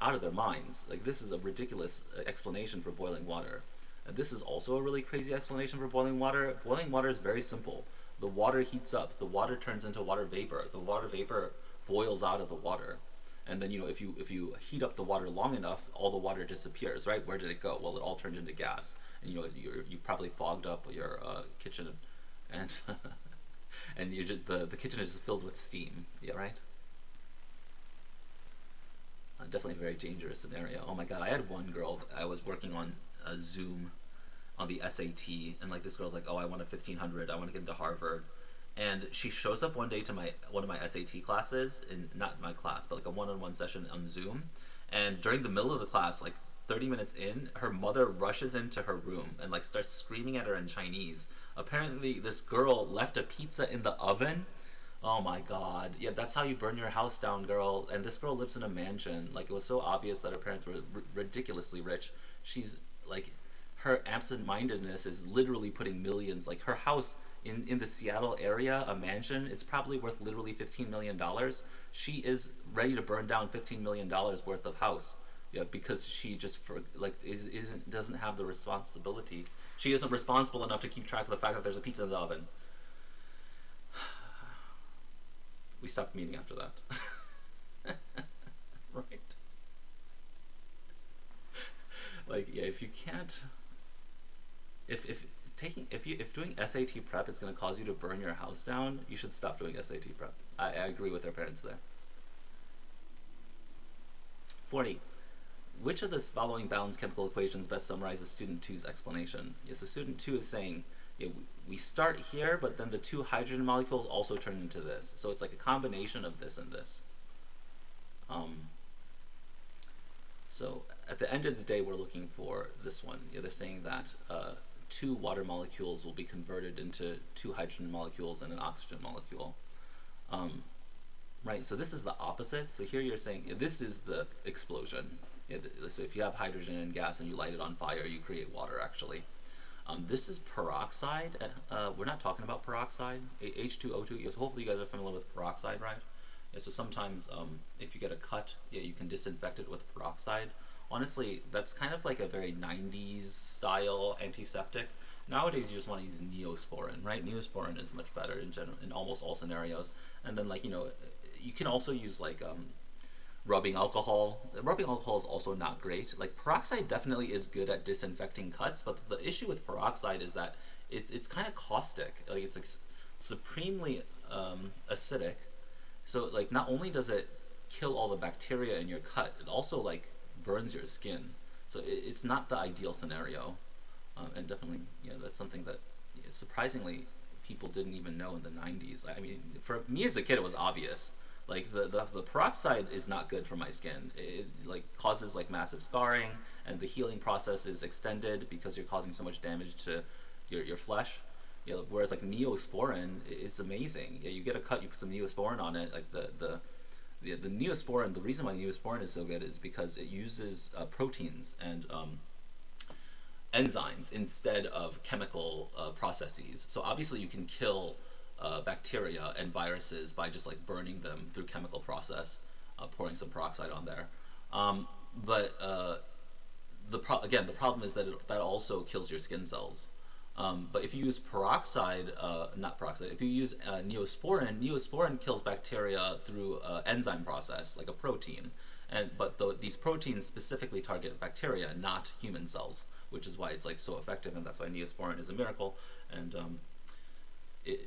S1: out of their minds. Like, this is a ridiculous explanation for boiling water. And this is also a really crazy explanation for boiling water. Boiling water is very simple. The water heats up. The water turns into water vapor. The water vapor boils out of the water. And then, you know, if you heat up the water long enough, all the water disappears, right? Where did it go? Well, it all turned into gas. And, you know, you've probably fogged up your kitchen, and and the kitchen is filled with steam. Yeah, right? Definitely a very dangerous scenario. Oh my god, I had one girl, I was working on Zoom on the SAT, and, like, this girl's like, oh, I want a 1500, I want to get into Harvard. And she shows up one day to one of my SAT classes, not my class, but like a one-on-one session on Zoom. And during the middle of the class, like 30 minutes in, her mother rushes into her room and, like, starts screaming at her in Chinese. Apparently, this girl left a pizza in the oven. Oh my god. Yeah, that's how you burn your house down, girl. And this girl lives in a mansion. Like, it was so obvious that her parents were ridiculously rich. She's, like, her absent-mindedness is literally putting millions, like, her house in the Seattle area, a mansion, it's probably worth literally $15 million. She is ready to burn down $15 million worth of house. Yeah, because she just, doesn't have the responsibility. She isn't responsible enough to keep track of the fact that there's a pizza in the oven. We stopped meeting after that. Right. Like, yeah, if you can't, if doing SAT prep is going to cause you to burn your house down, you should stop doing SAT prep. I agree with their parents there. 40. Which of the following balanced chemical equations best summarizes student 2's explanation? Yeah, so student 2 is saying, yeah, we start here, but then the two hydrogen molecules also turn into this. So it's like a combination of this and this. So at the end of the day, we're looking for this one. Yeah, they're saying that two water molecules will be converted into two hydrogen molecules and an oxygen molecule. Right, so this is the opposite. So here you're saying, yeah, this is the explosion. Yeah, so if you have hydrogen and gas and you light it on fire, you create water, actually. This is peroxide. We're not talking about peroxide. H2O2. Yes, hopefully you guys are familiar with peroxide, right? Yeah, so sometimes if you get a cut, yeah, you can disinfect it with peroxide. Honestly, that's kind of like a very 90s style antiseptic. Nowadays, you just want to use Neosporin, right? Neosporin is much better in general in almost all scenarios. And then, like, you know, you can also use like rubbing alcohol. Rubbing alcohol is also not great. Like peroxide definitely is good at disinfecting cuts, but the issue with peroxide is that it's kind of caustic. Like it's like supremely acidic. So like not only does it kill all the bacteria in your cut, it also like burns your skin. So it's not the ideal scenario. And definitely, yeah, that's something that surprisingly people didn't even know in the 90s. I mean, for me as a kid, it was obvious. Like the peroxide is not good for my skin. It like causes like massive scarring, and the healing process is extended because you're causing so much damage to your flesh. You know, whereas like Neosporin is amazing. Yeah, you get a cut, you put some Neosporin on it. Like the Neosporin, the reason why Neosporin is so good is because it uses proteins and enzymes instead of chemical processes. So obviously you can kill bacteria and viruses by just like burning them through chemical process, pouring some peroxide on there. But again, the problem is that that also kills your skin cells. But if you use peroxide, not peroxide, if you use Neosporin kills bacteria through enzyme process, like a protein. But these proteins specifically target bacteria, not human cells, which is why it's like so effective, and that's why Neosporin is a miracle. And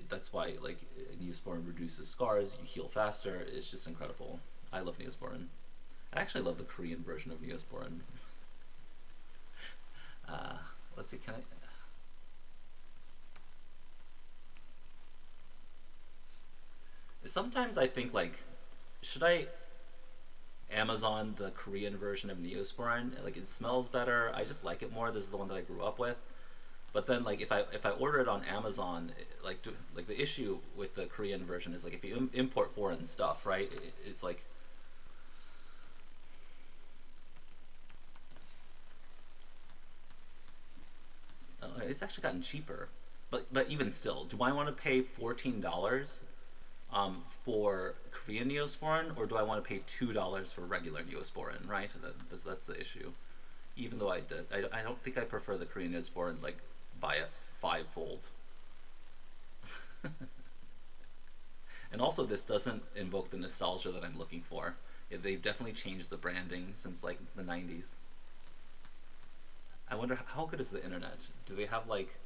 S1: that's why like Neosporin reduces scars, you heal faster. It's just incredible. I love Neosporin. I actually love the Korean version of Neosporin. Let's see, can I? Sometimes I think like, should I Amazon the Korean version of Neosporin? Like it smells better. I just like it more. This is the one that I grew up with. But then like if I order it on Amazon, like the issue with the Korean version is like if you import foreign stuff, right? It's like it's actually gotten cheaper. But even still, do I want to pay $14 for Korean Neosporin, or do I want to pay $2 for regular Neosporin? Right, that's the issue. Even though I don't think I prefer the Korean Neosporin like by a fivefold. And also, this doesn't invoke the nostalgia that I'm looking for. Yeah, they've definitely changed the branding since like the 90s. I wonder how good is the internet? Do they have like?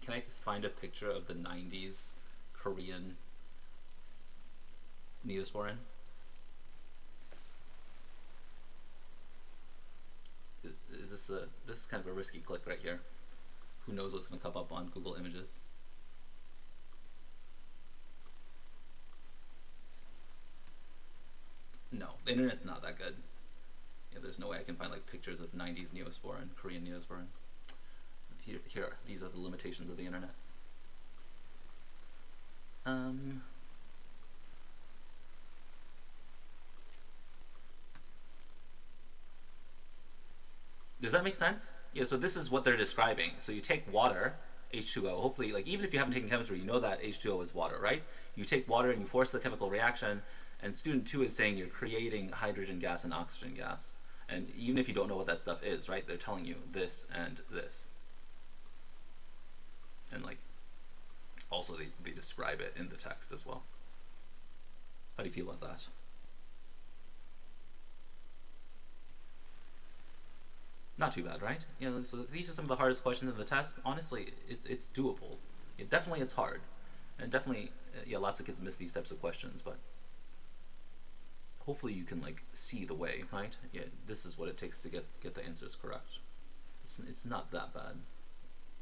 S1: Can I find a picture of the 90s Korean Neosporin? Is this this is kind of a risky click right here. Who knows what's going to come up on Google Images? No, the internet's not that good. Yeah, there's no way I can find like pictures of 90s Neosporin, Korean Neosporin. Here, these are the limitations of the internet. Does that make sense? Yeah, so this is what they're describing. So you take water, H2O, hopefully, like even if you haven't taken chemistry, you know that H2O is water, right? You take water and you force the chemical reaction, and student 2 is saying you're creating hydrogen gas and oxygen gas. And even if you don't know what that stuff is, right, they're telling you this and this. And like, also they describe it in the text as well. How do you feel about that? Not too bad, right? You know, so these are some of the hardest questions in the test. Honestly, it's doable. Definitely it's hard. And definitely, yeah, lots of kids miss these types of questions, but hopefully you can like see the way, right? Yeah, this is what it takes to get the answers correct. It's not that bad.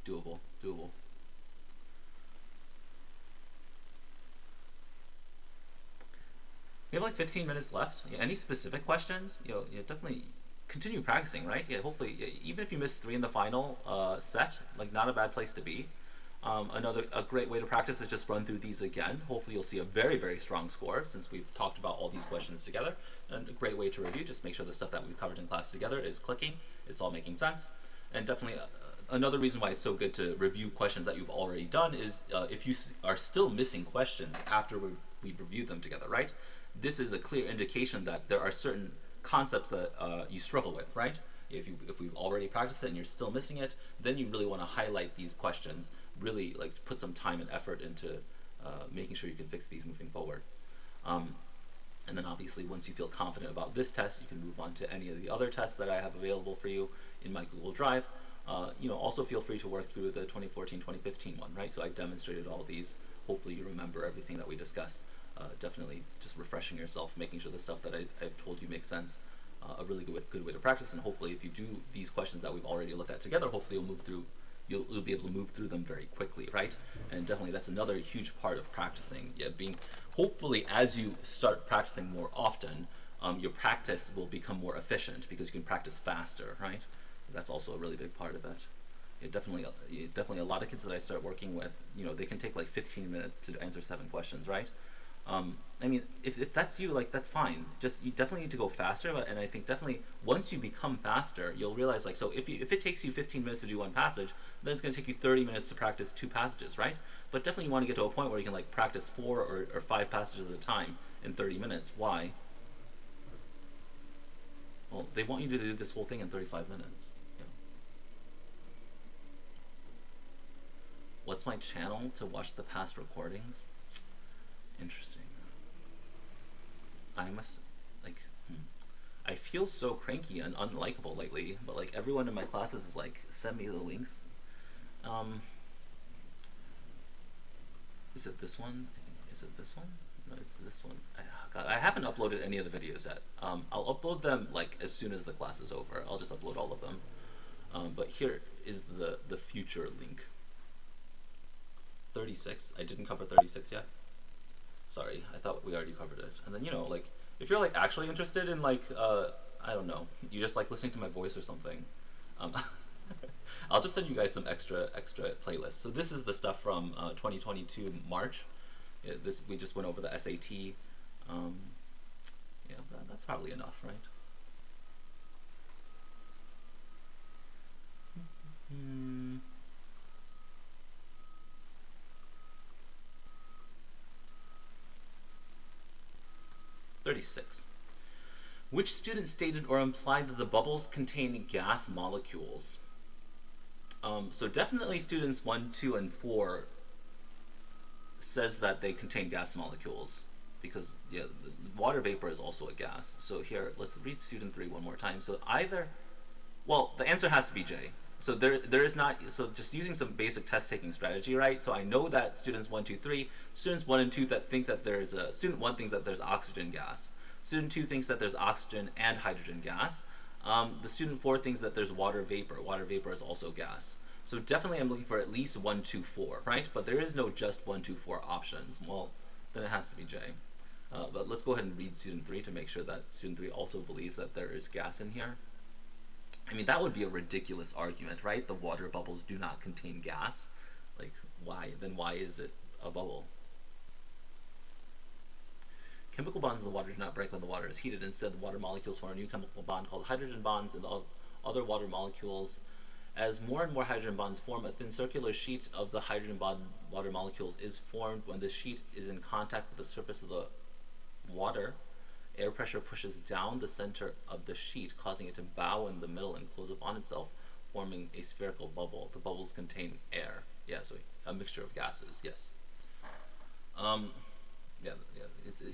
S1: Doable. We have like 15 minutes left. Yeah, any specific questions? Definitely continue practicing, right? Yeah, hopefully, even if you miss 3 in the final set, like not a bad place to be. A great way to practice is just run through these again. Hopefully you'll see a very, very strong score since we've talked about all these questions together. And a great way to review, just make sure the stuff that we've covered in class together is clicking, it's all making sense. And definitely another reason why it's so good to review questions that you've already done is if you are still missing questions after we've reviewed them together, right? This is a clear indication that there are certain concepts that you struggle with, right? If we've already practiced it and you're still missing it, then you really want to highlight these questions, really like put some time and effort into making sure you can fix these moving forward. And then obviously once you feel confident about this test, you can move on to any of the other tests that I have available for you in my Google Drive. Also feel free to work through the 2014-2015 one, right? So I demonstrated all these. Hopefully you remember everything that we discussed. Definitely just refreshing yourself, making sure the stuff that I've told you makes sense. A really good way to practice, and hopefully if you do these questions that we've already looked at together, hopefully you'll be able to move through them very quickly, right? And definitely that's another huge part of practicing. Hopefully as you start practicing more often, your practice will become more efficient because you can practice faster, right? That's also a really big part of it. Definitely a lot of kids that I start working with, they can take like 15 minutes to answer 7 questions, right? If that's you, like, that's fine. You definitely need to go faster, and I think definitely once you become faster, you'll realize, like, so if it takes you 15 minutes to do one passage, then it's going to take you 30 minutes to practice 2 passages, right? But definitely you want to get to a point where you can, like, practice 4 or 5 passages at a time in 30 minutes. Why? Well, they want you to do this whole thing in 35 minutes. Yeah. What's my channel to watch the past recordings? Interesting. I feel so cranky and unlikable lately, but like everyone in my classes is like, send me the links. Is it this one? Is it this one? No, it's this one. God, I haven't uploaded any of the videos yet. I'll upload them like as soon as the class is over. I'll just upload all of them. But here is the future link. 36. I didn't cover 36 yet. Sorry, I thought we already covered it. And then, like, if you're, like, actually interested in, like, I don't know, you just like listening to my voice or something, I'll just send you guys some extra playlists. So this is the stuff from 2022 March. We just went over the SAT. That's probably enough, right? 36. Which student stated or implied that the bubbles contain gas molecules? So definitely students 1, 2, and 4 says that they contain gas molecules because, the water vapor is also a gas. So here, let's read student 3 one more time. So the answer has to be J. So there is not, so just using some basic test taking strategy, right? So I know that students 1, 2, 3, students 1 and 2 that think that student 1 thinks that there's oxygen gas. Student 2 thinks that there's oxygen and hydrogen gas. The student 4 thinks that there's water vapor. Water vapor is also gas. So definitely I'm looking for at least 1, 2, 4, right? But there is no just 1, 2, 4 options. Well, then it has to be J. But let's go ahead and read student 3 to make sure that student 3 also believes that there is gas in here. That would be a ridiculous argument, right? The water bubbles do not contain gas. Like, why? Then why is it a bubble? Chemical bonds in the water do not break when the water is heated. Instead, the water molecules form a new chemical bond called hydrogen bonds, and the other water molecules. As more and more hydrogen bonds form, a thin circular sheet of the hydrogen bond water molecules is formed. When the sheet is in contact with the surface of the water, air pressure pushes down the center of the sheet, causing it to bow in the middle and close upon itself, forming a spherical bubble. The bubbles contain air. Yeah, so a mixture of gases, yes.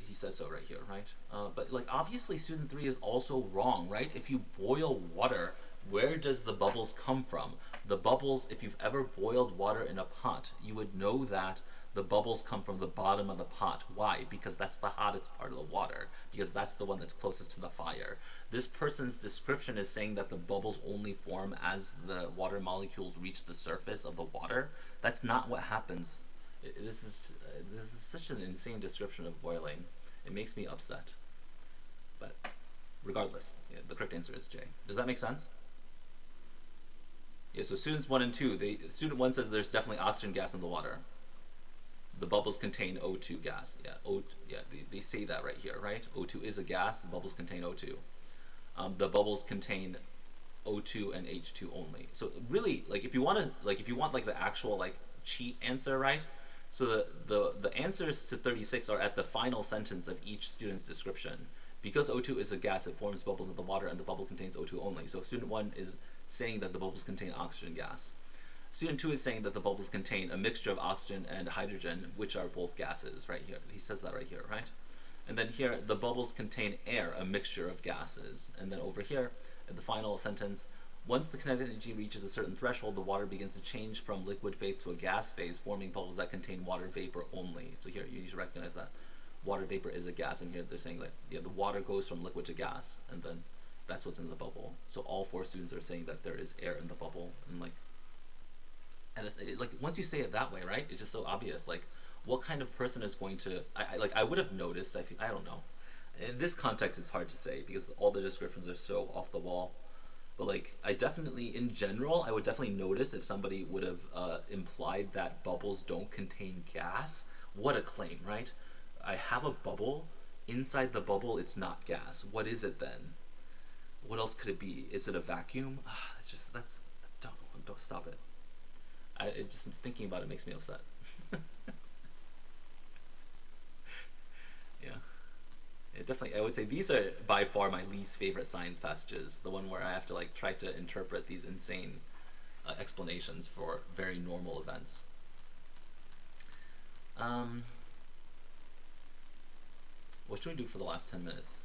S1: He says so right here, right? But like obviously student 3 is also wrong, right? If you boil water, where does the bubbles come from? The bubbles, if you've ever boiled water in a pot, you would know that the bubbles come from the bottom of the pot. Why? Because that's the hottest part of the water, because that's the one that's closest to the fire. This person's description is saying that the bubbles only form as the water molecules reach the surface of the water. That's not what happens. This is such an insane description of boiling. It makes me upset. But regardless, the correct answer is J. Does that make sense? Yeah, so students 1 and 2, student 1 says there's definitely oxygen gas in the water. The bubbles contain O2 gas. They say that right here, right? O2 is a gas. The bubbles contain O2. The bubbles contain O2 and H2 only. So really, like if you want the actual like cheat answer, right? So the answers to 36 are at the final sentence of each student's description. Because O2 is a gas, it forms bubbles in the water, and the bubble contains O2 only. So student 1 is saying that the bubbles contain oxygen gas. Student 2 is saying that the bubbles contain a mixture of oxygen and hydrogen, which are both gases, right here. He says that right here, right? And then here, the bubbles contain air, a mixture of gases. And then over here, in the final sentence, once the kinetic energy reaches a certain threshold, the water begins to change from liquid phase to a gas phase, forming bubbles that contain water vapor only. So here, you need to recognize that water vapor is a gas, and here they're saying that the water goes from liquid to gas, and then that's what's in the bubble. So all 4 students are saying that there is air in the bubble, and like once you say it that way, right? It's just so obvious. Like, what kind of person is going to? I would have noticed. I don't know. In this context, it's hard to say because all the descriptions are so off the wall. But like, I definitely, in general, I would definitely notice if somebody would have implied that bubbles don't contain gas. What a claim, right? I have a bubble. Inside the bubble, it's not gas. What is it then? What else could it be? Is it a vacuum? It's just, don't stop it. Just thinking about it makes me upset. Yeah. It definitely, I would say these are by far my least favorite science passages. The one where I have to like try to interpret these insane explanations for very normal events. What should we do for the last 10 minutes?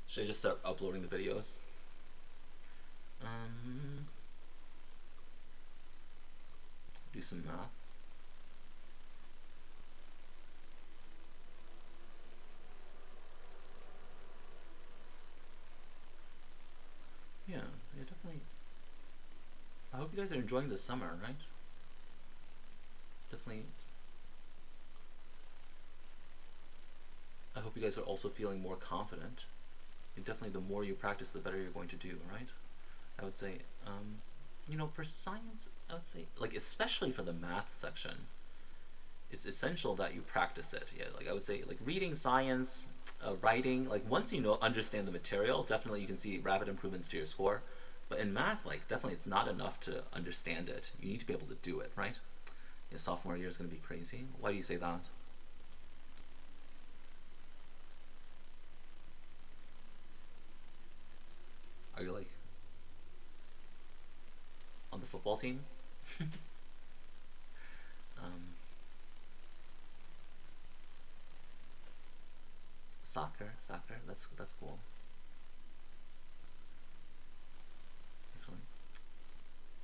S1: Should I just start uploading the videos? Do some math. Yeah, definitely. I hope you guys are enjoying the summer, right? Definitely. I hope you guys are also feeling more confident. And definitely the more you practice, the better you're going to do, right? I would say, you know, for science, I would say, like, especially for the math section, it's essential that you practice it. Yeah, like I would say, like reading science, writing, like once you understand the material, definitely you can see rapid improvements to your score. But in math, like definitely it's not enough to understand it. You need to be able to do it, right? Your sophomore year is going to be crazy. Why do you say that? Are you like on the football team? Soccer, that's cool. Actually,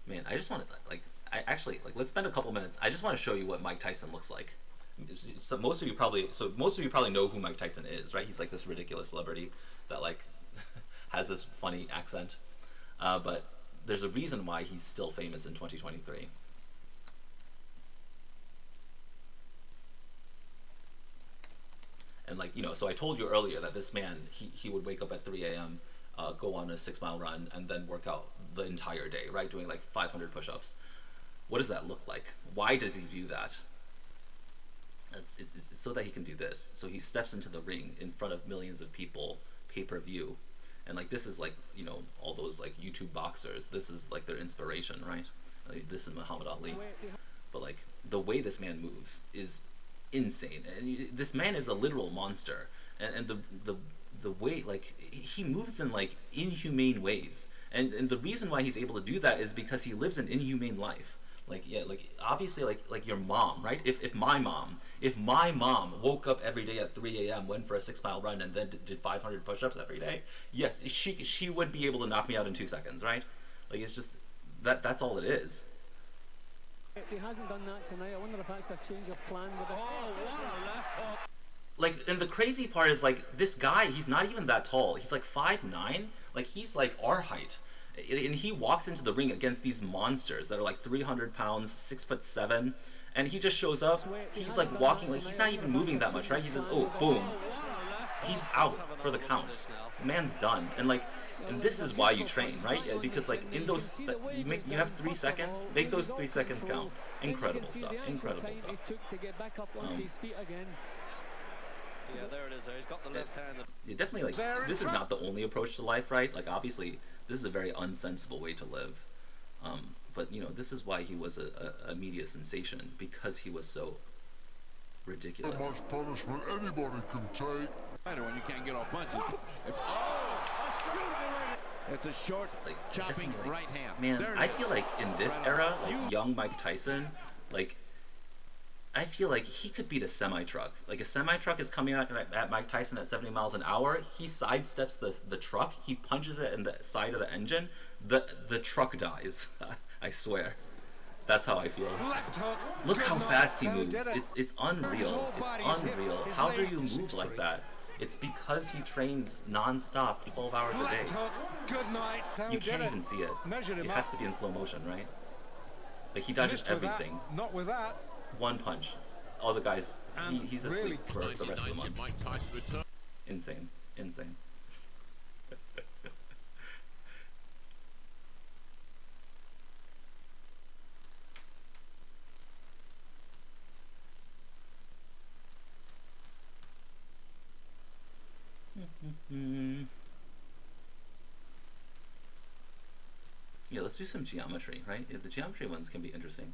S1: man, I just want to let's spend a couple minutes. I just want to show you what Mike Tyson looks like. So most of you probably know who Mike Tyson is, right? He's like this ridiculous celebrity that like has this funny accent, but there's a reason why he's still famous in 2023. And like, you know, so I told you earlier that this man, he would wake up at 3 a.m., go on a 6-mile run, and then work out the entire day, right? Doing like 500 push-ups. What does that look like? Why does he do that? It's so that he can do this. So he steps into the ring in front of millions of people, pay-per-view. And like, this is like, you know, all those like YouTube boxers, this is like their inspiration, right? Like, this is Muhammad Ali. But like, the way this man moves is insane, and this man is a literal monster, and the way like he moves in like inhumane ways, and the reason why he's able to do that is because he lives an inhumane life. Like, yeah, like obviously like your mom, right? If my mom woke up every day at 3 a.m., went for a 6-mile run, and then did 500 push-ups every day, yes, she would be able to knock me out in 2 seconds, right? Like, it's just that's all it is.
S7: If he hasn't done that tonight, I wonder if that's a change of plan with it. Oh, what a left hook.
S1: Like, and the crazy part is, like, this guy, he's not even that tall. He's like 5'9". Like, he's like our height. And he walks into the ring against these monsters that are like 300 pounds, 6'7", and he just shows up. He's like walking, like, he's not even moving that much, right? He says, oh, boom. He's out for the count. Man's done. And like, and this is why you train, right? Yeah, because like in those, you have 3 seconds. Make those 3 seconds count. Incredible stuff. Incredible stuff.
S8: Yeah, there it is. He's got the left hand.
S1: Yeah, definitely. Like, this is not the only approach to life, right? Like, obviously, this is a very unsensible way to live. But you know, this is why he was a media sensation, because he was so ridiculous.
S9: The most punishment anybody can take.
S10: When you can't get off punches. It's a short,
S1: like,
S10: chopping
S1: like,
S10: right hand.
S1: Man, I feel like in this era, like young Mike Tyson, like I feel like he could beat a semi truck. Like a semi truck is coming out at Mike Tyson at 70 miles an hour. He sidesteps the truck. He punches it in the side of the engine. The truck dies. I swear. That's how I feel. Look how fast he moves. It's unreal. It's unreal. How do you move like that? It's because he trains non-stop 12 hours a day. You can't even see it. It has to be in slow motion, right? Like he dodges everything.
S2: Not with that.
S1: One punch. All the guys, he's asleep for the rest of the month. Insane. Insane. Yeah, let's do some geometry, right? The geometry ones can be interesting.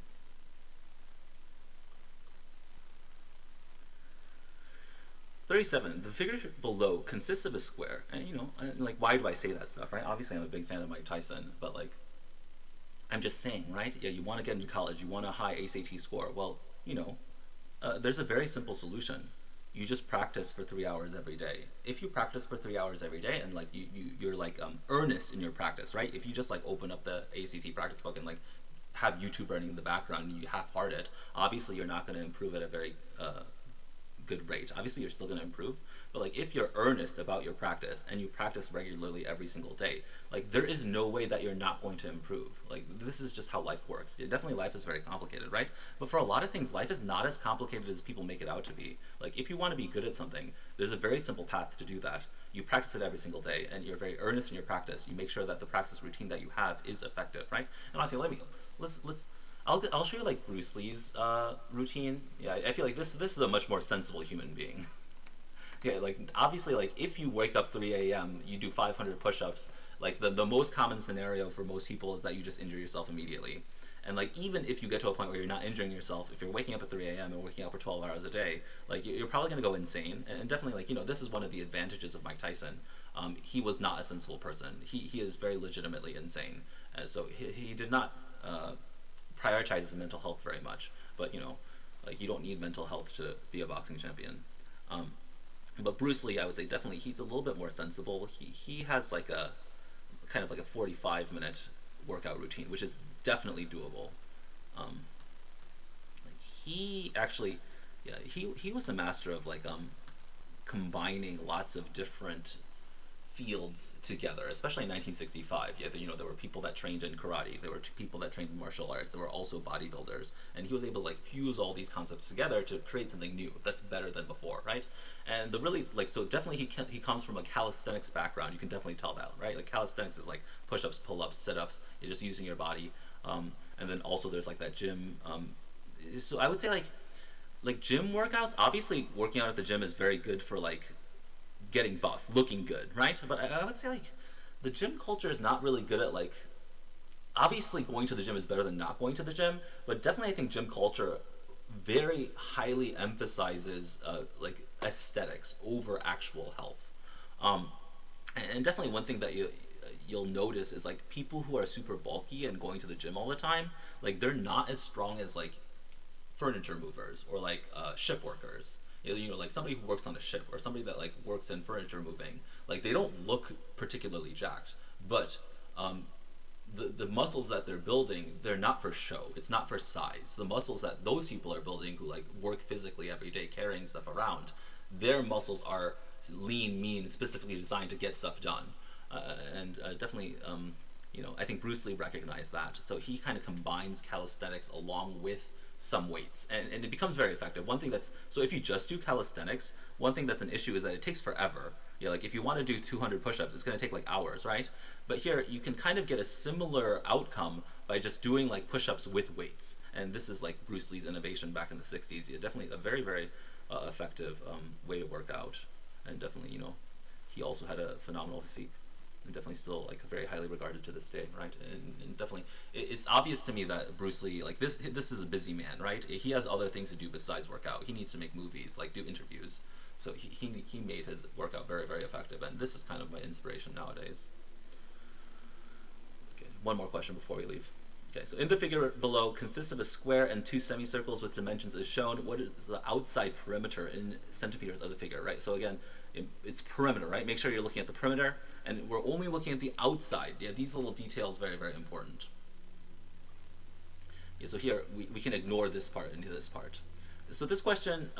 S1: "37. The figure below consists of a square." And like, why do I say that stuff, right? Obviously, I'm a big fan of Mike Tyson, but like, I'm just saying, right? Yeah, you want to get into college, you want a high SAT score. Well, there's a very simple solution. You just practice for 3 hours every day. If you practice for 3 hours every day, and like you're like earnest in your practice, right? If you just like open up the ACT practice book and like have YouTube running in the background and you half-heart it, obviously you're not going to improve at a very good rate. Obviously you're still going to improve, but like if you're earnest about your practice and you practice regularly every single day, like there is no way that you're not going to improve. Like this is just how life works. Definitely life is very complicated, right? But for a lot of things, life is not as complicated as people make it out to be. Like if you want to be good at something, there's a very simple path to do that. You practice it every single day and you're very earnest in your practice. You make sure that the practice routine that you have is effective, right? And honestly, I'll show you like Bruce Lee's routine. Yeah, I feel like this is a much more sensible human being. Yeah, like obviously, like if you wake up 3 a.m., you do 500 push-ups. Like the most common scenario for most people is that you just injure yourself immediately. And like even if you get to a point where you're not injuring yourself, if you're waking up at 3 a.m. and working out for 12 hours a day, like you're probably gonna go insane. And definitely, like this is one of the advantages of Mike Tyson. He was not a sensible person. He is very legitimately insane. So he did not prioritize his mental health very much. But like you don't need mental health to be a boxing champion. But Bruce Lee, I would say definitely he's a little bit more sensible. He has like a kind of like a 45-minute workout routine, which is definitely doable. He actually, yeah, he was a master of like combining lots of different fields together, especially in 1965. Yeah, there were people that trained in karate, there were people that trained in martial arts, there were also bodybuilders, and he was able to like fuse all these concepts together to create something new that's better than before, right? And so definitely he comes from a calisthenics background. You can definitely tell that, right? Like calisthenics is like push-ups, pull-ups, sit-ups. You're just using your body, and then also there's like that gym. So I would say like gym workouts. Obviously, working out at the gym is very good for like getting buff, looking good, right? But I would say like the gym culture is not really good at like, obviously going to the gym is better than not going to the gym, but definitely I think gym culture very highly emphasizes like aesthetics over actual health. And definitely one thing that you'll notice is like people who are super bulky and going to the gym all the time, like they're not as strong as like furniture movers or like ship workers. Like somebody who works on a ship or somebody that like works in furniture moving, like they don't look particularly jacked, but the muscles that they're building, they're not for show. It's not for size. The muscles that those people are building who like work physically every day carrying stuff around, their muscles are lean, mean, specifically designed to get stuff done. And definitely, I think Bruce Lee recognized that. So he kind of combines calisthenics along with some weights, and it becomes very effective. So if you just do calisthenics, one thing that's an issue is that it takes forever. Like if you want to do 200 push-ups, it's going to take like hours, right? But here you can kind of get a similar outcome by just doing like push-ups with weights. And this is like Bruce Lee's innovation back in the 60s. Yeah, definitely a very, very effective way to work out. And definitely, he also had a phenomenal physique. And definitely still like very highly regarded to this day, right? And definitely, it's obvious to me that Bruce Lee, like this is a busy man, right? He has other things to do besides work out. He needs to make movies, like do interviews. So he made his workout very, very effective, and this is kind of my inspiration nowadays. Okay, one more question before we leave. Okay, so in the figure below, consists of a square and two semicircles with dimensions as shown. What is the outside perimeter in centimeters of the figure, right? So again, it's perimeter, right? Make sure you're looking at the perimeter, and we're only looking at the outside. Yeah, these little details, very, very important. Yeah, so here, we can ignore this part into this part. So this question,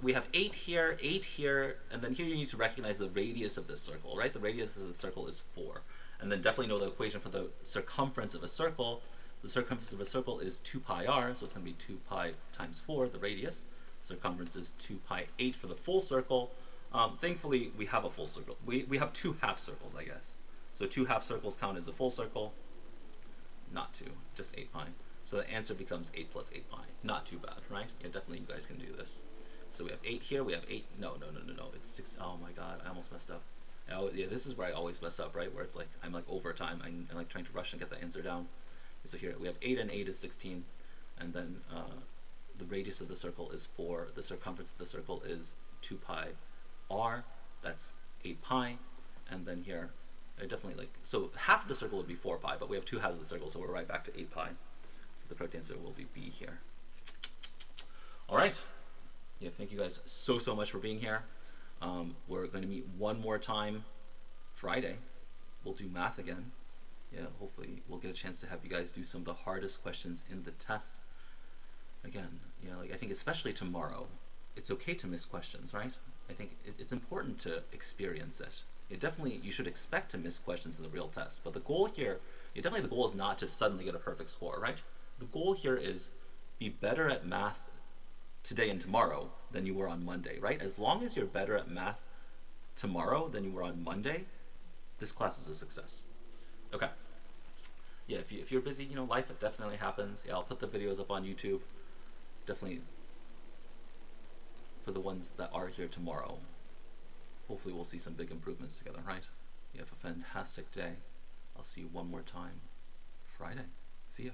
S1: we have 8 here, and then here you need to recognize the radius of this circle, right? The radius of the circle is 4. And then definitely know the equation for the circumference of a circle. The circumference of a circle is 2 pi r, so it's going to be 2 pi times 4, the radius. Circumference is 2 pi 8 for the full circle. Thankfully, we have a full circle. We have 2 half circles, I guess. So 2 half circles count as a full circle. Not 2, just 8 pi. So the answer becomes 8 plus 8 pi. Not too bad, right? Yeah, definitely you guys can do this. So we have 8 here, we have 8, no, it's 6, oh my god, I almost messed up. Oh, yeah, this is where I always mess up, right? Where it's like, I'm like over time, I'm like trying to rush and get the answer down. So here, we have 8 and 8 is 16, and then the radius of the circle is 4, the circumference of the circle is 2 pi r, that's 8 pi, and then here, I definitely like, so half of the circle would be 4 pi, but we have 2 halves of the circle, so we're right back to 8 pi. So the correct answer will be B here. Alright, yeah, thank you guys so much for being here. We're going to meet one more time Friday. We'll do math again. Yeah, hopefully we'll get a chance to have you guys do some of the hardest questions in the test. Again, you know, like I think especially tomorrow, it's okay to miss questions, right? I think it's important to experience it. Definitely, you should expect to miss questions in the real test, but the goal here, definitely the goal is not to suddenly get a perfect score, right? The goal here is be better at math today and tomorrow than you were on Monday, right? As long as you're better at math tomorrow than you were on Monday, this class is a success. Okay. Yeah, if you're busy, you know, life definitely happens. Yeah, I'll put the videos up on YouTube. Definitely for the ones that are here tomorrow. Hopefully we'll see some big improvements together, right? You have a fantastic day. I'll see you one more time Friday. See ya.